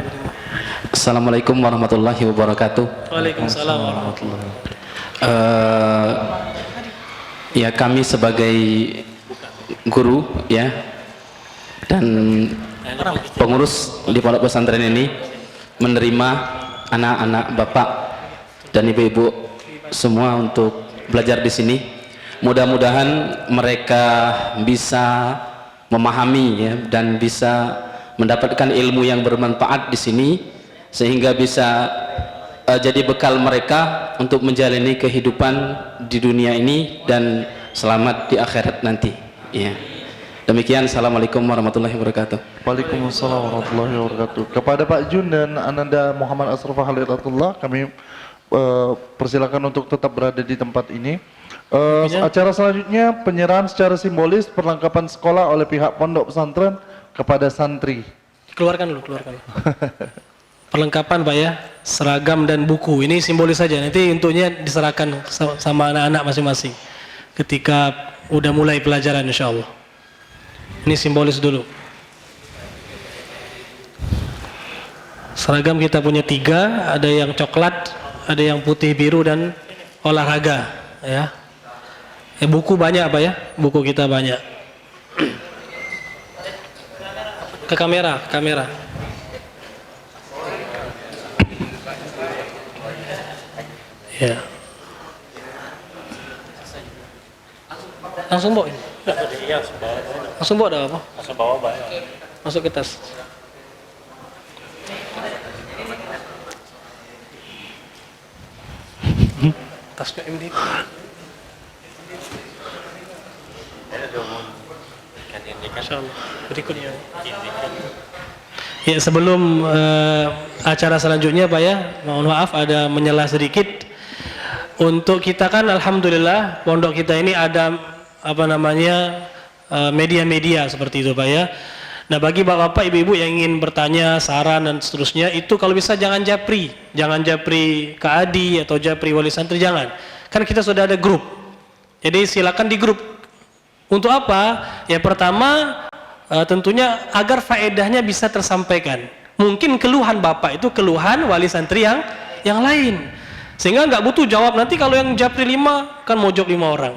Assalamualaikum warahmatullahi wabarakatuh. Waalaikumsalam warahmatullahi wabarakatuh. Ya, kami sebagai guru ya dan pengurus di pondok pesantren ini menerima anak-anak bapak dan ibu-ibu semua untuk belajar di sini. Mudah-mudahan mereka bisa memahami ya dan bisa mendapatkan ilmu yang bermanfaat di sini sehingga bisa jadi bekal mereka untuk menjalani kehidupan di dunia ini dan selamat di akhirat nanti ya. Demikian, assalamualaikum warahmatullahi wabarakatuh. Waalaikumsalam warahmatullahi wabarakatuh. Kepada Pak Jun dan Ananda Muhammad Asraf Haliratullah, kami persilakan untuk tetap berada di tempat ini. Acara selanjutnya penyerahan secara simbolis perlengkapan sekolah oleh pihak pondok pesantren kepada santri. Keluarkan dulu. Perlengkapan Pak ya, seragam dan buku. Ini simbolis saja. Nanti untuknya diserahkan sama anak-anak masing-masing ketika udah mulai pelajaran insyaallah. Ini simbolis dulu. Seragam kita punya 3, ada yang coklat, ada yang putih biru dan olahraga ya. Buku banyak Pak ya, buku kita banyak. Ke kamera. Ya. Langsung bawa ini. Langsung bawa ada apa? Langsung bawa banyak. Masuk ke tas. Tasnya MD. Insyaallah. Berikutnya. Ya, sebelum acara selanjutnya Pak ya, mohon maaf ada menyela sedikit. Untuk kita kan alhamdulillah pondok kita ini ada media-media seperti itu Pak ya. Nah, bagi bapak-bapak, ibu-ibu yang ingin bertanya, saran dan seterusnya, itu kalau bisa jangan japri Kak Adi atau japri wali santri, jangan. Kan kita sudah ada grup. Jadi silakan di grup. Untuk apa? Ya pertama tentunya agar faedahnya bisa tersampaikan. Mungkin keluhan bapak itu keluhan wali santri yang lain. Sehingga nggak butuh jawab, nanti kalau yang japri 5 kan mojok 5 orang.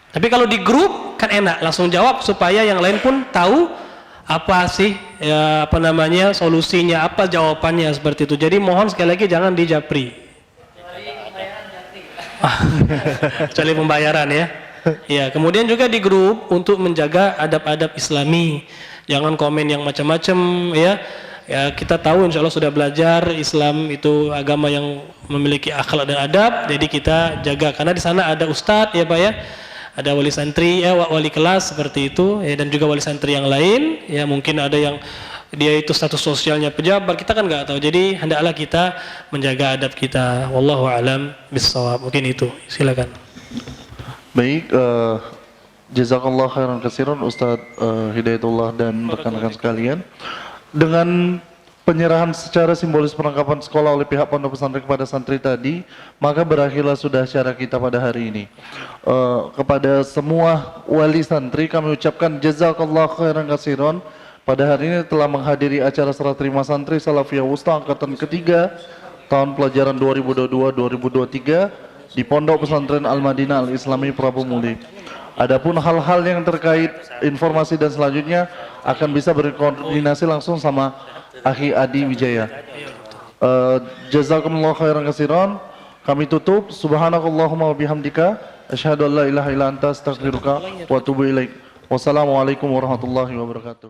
Tapi kalau di grup kan enak, langsung jawab supaya yang lain pun tahu apa sih ya, solusinya, apa jawabannya seperti itu. Jadi mohon sekali lagi jangan di japri. Kecuali pembayaran ya. Ya, kemudian juga di grup untuk menjaga adab-adab Islami. Jangan komen yang macam-macam ya. Ya, kita tahu insya Allah sudah belajar Islam itu agama yang memiliki akhlak dan adab. Jadi kita jaga karena di sana ada ustadz ya Pak ya. Ada wali santri ya, wali kelas seperti itu ya, dan juga wali santri yang lain ya, mungkin ada yang dia itu status sosialnya pejabat, kita kan nggak tahu. Jadi hendaklah kita menjaga adab kita. Wallahu a'lam bissawab. Mungkin itu. Silakan. Baik, jazakallah khairan katsiran Ustadz Hidayatullah dan rekan-rekan sekalian. Dengan penyerahan secara simbolis perlengkapan sekolah oleh pihak pondok pesantren kepada santri tadi, maka berakhirlah sudah acara kita pada hari ini. Kepada semua wali santri kami ucapkan jazakallah khairan katsiran. Pada hari ini telah menghadiri acara serah terima santri Salafiyah Wusta angkatan ketiga tahun pelajaran 2022-2023 di Pondok Pesantren Al-Madinah Al-Islami Prabu Muli. Adapun hal-hal yang terkait informasi dan selanjutnya akan bisa berkoordinasi langsung sama Akhi Adi Wijaya. Jazakumullah khairan katsiran. Kami tutup. Subhanakallahumma wa bihamdika asyhadu an la ilaha illa anta astaghfiruka wa atubu ilaik. Wassalamualaikum warahmatullahi wabarakatuh.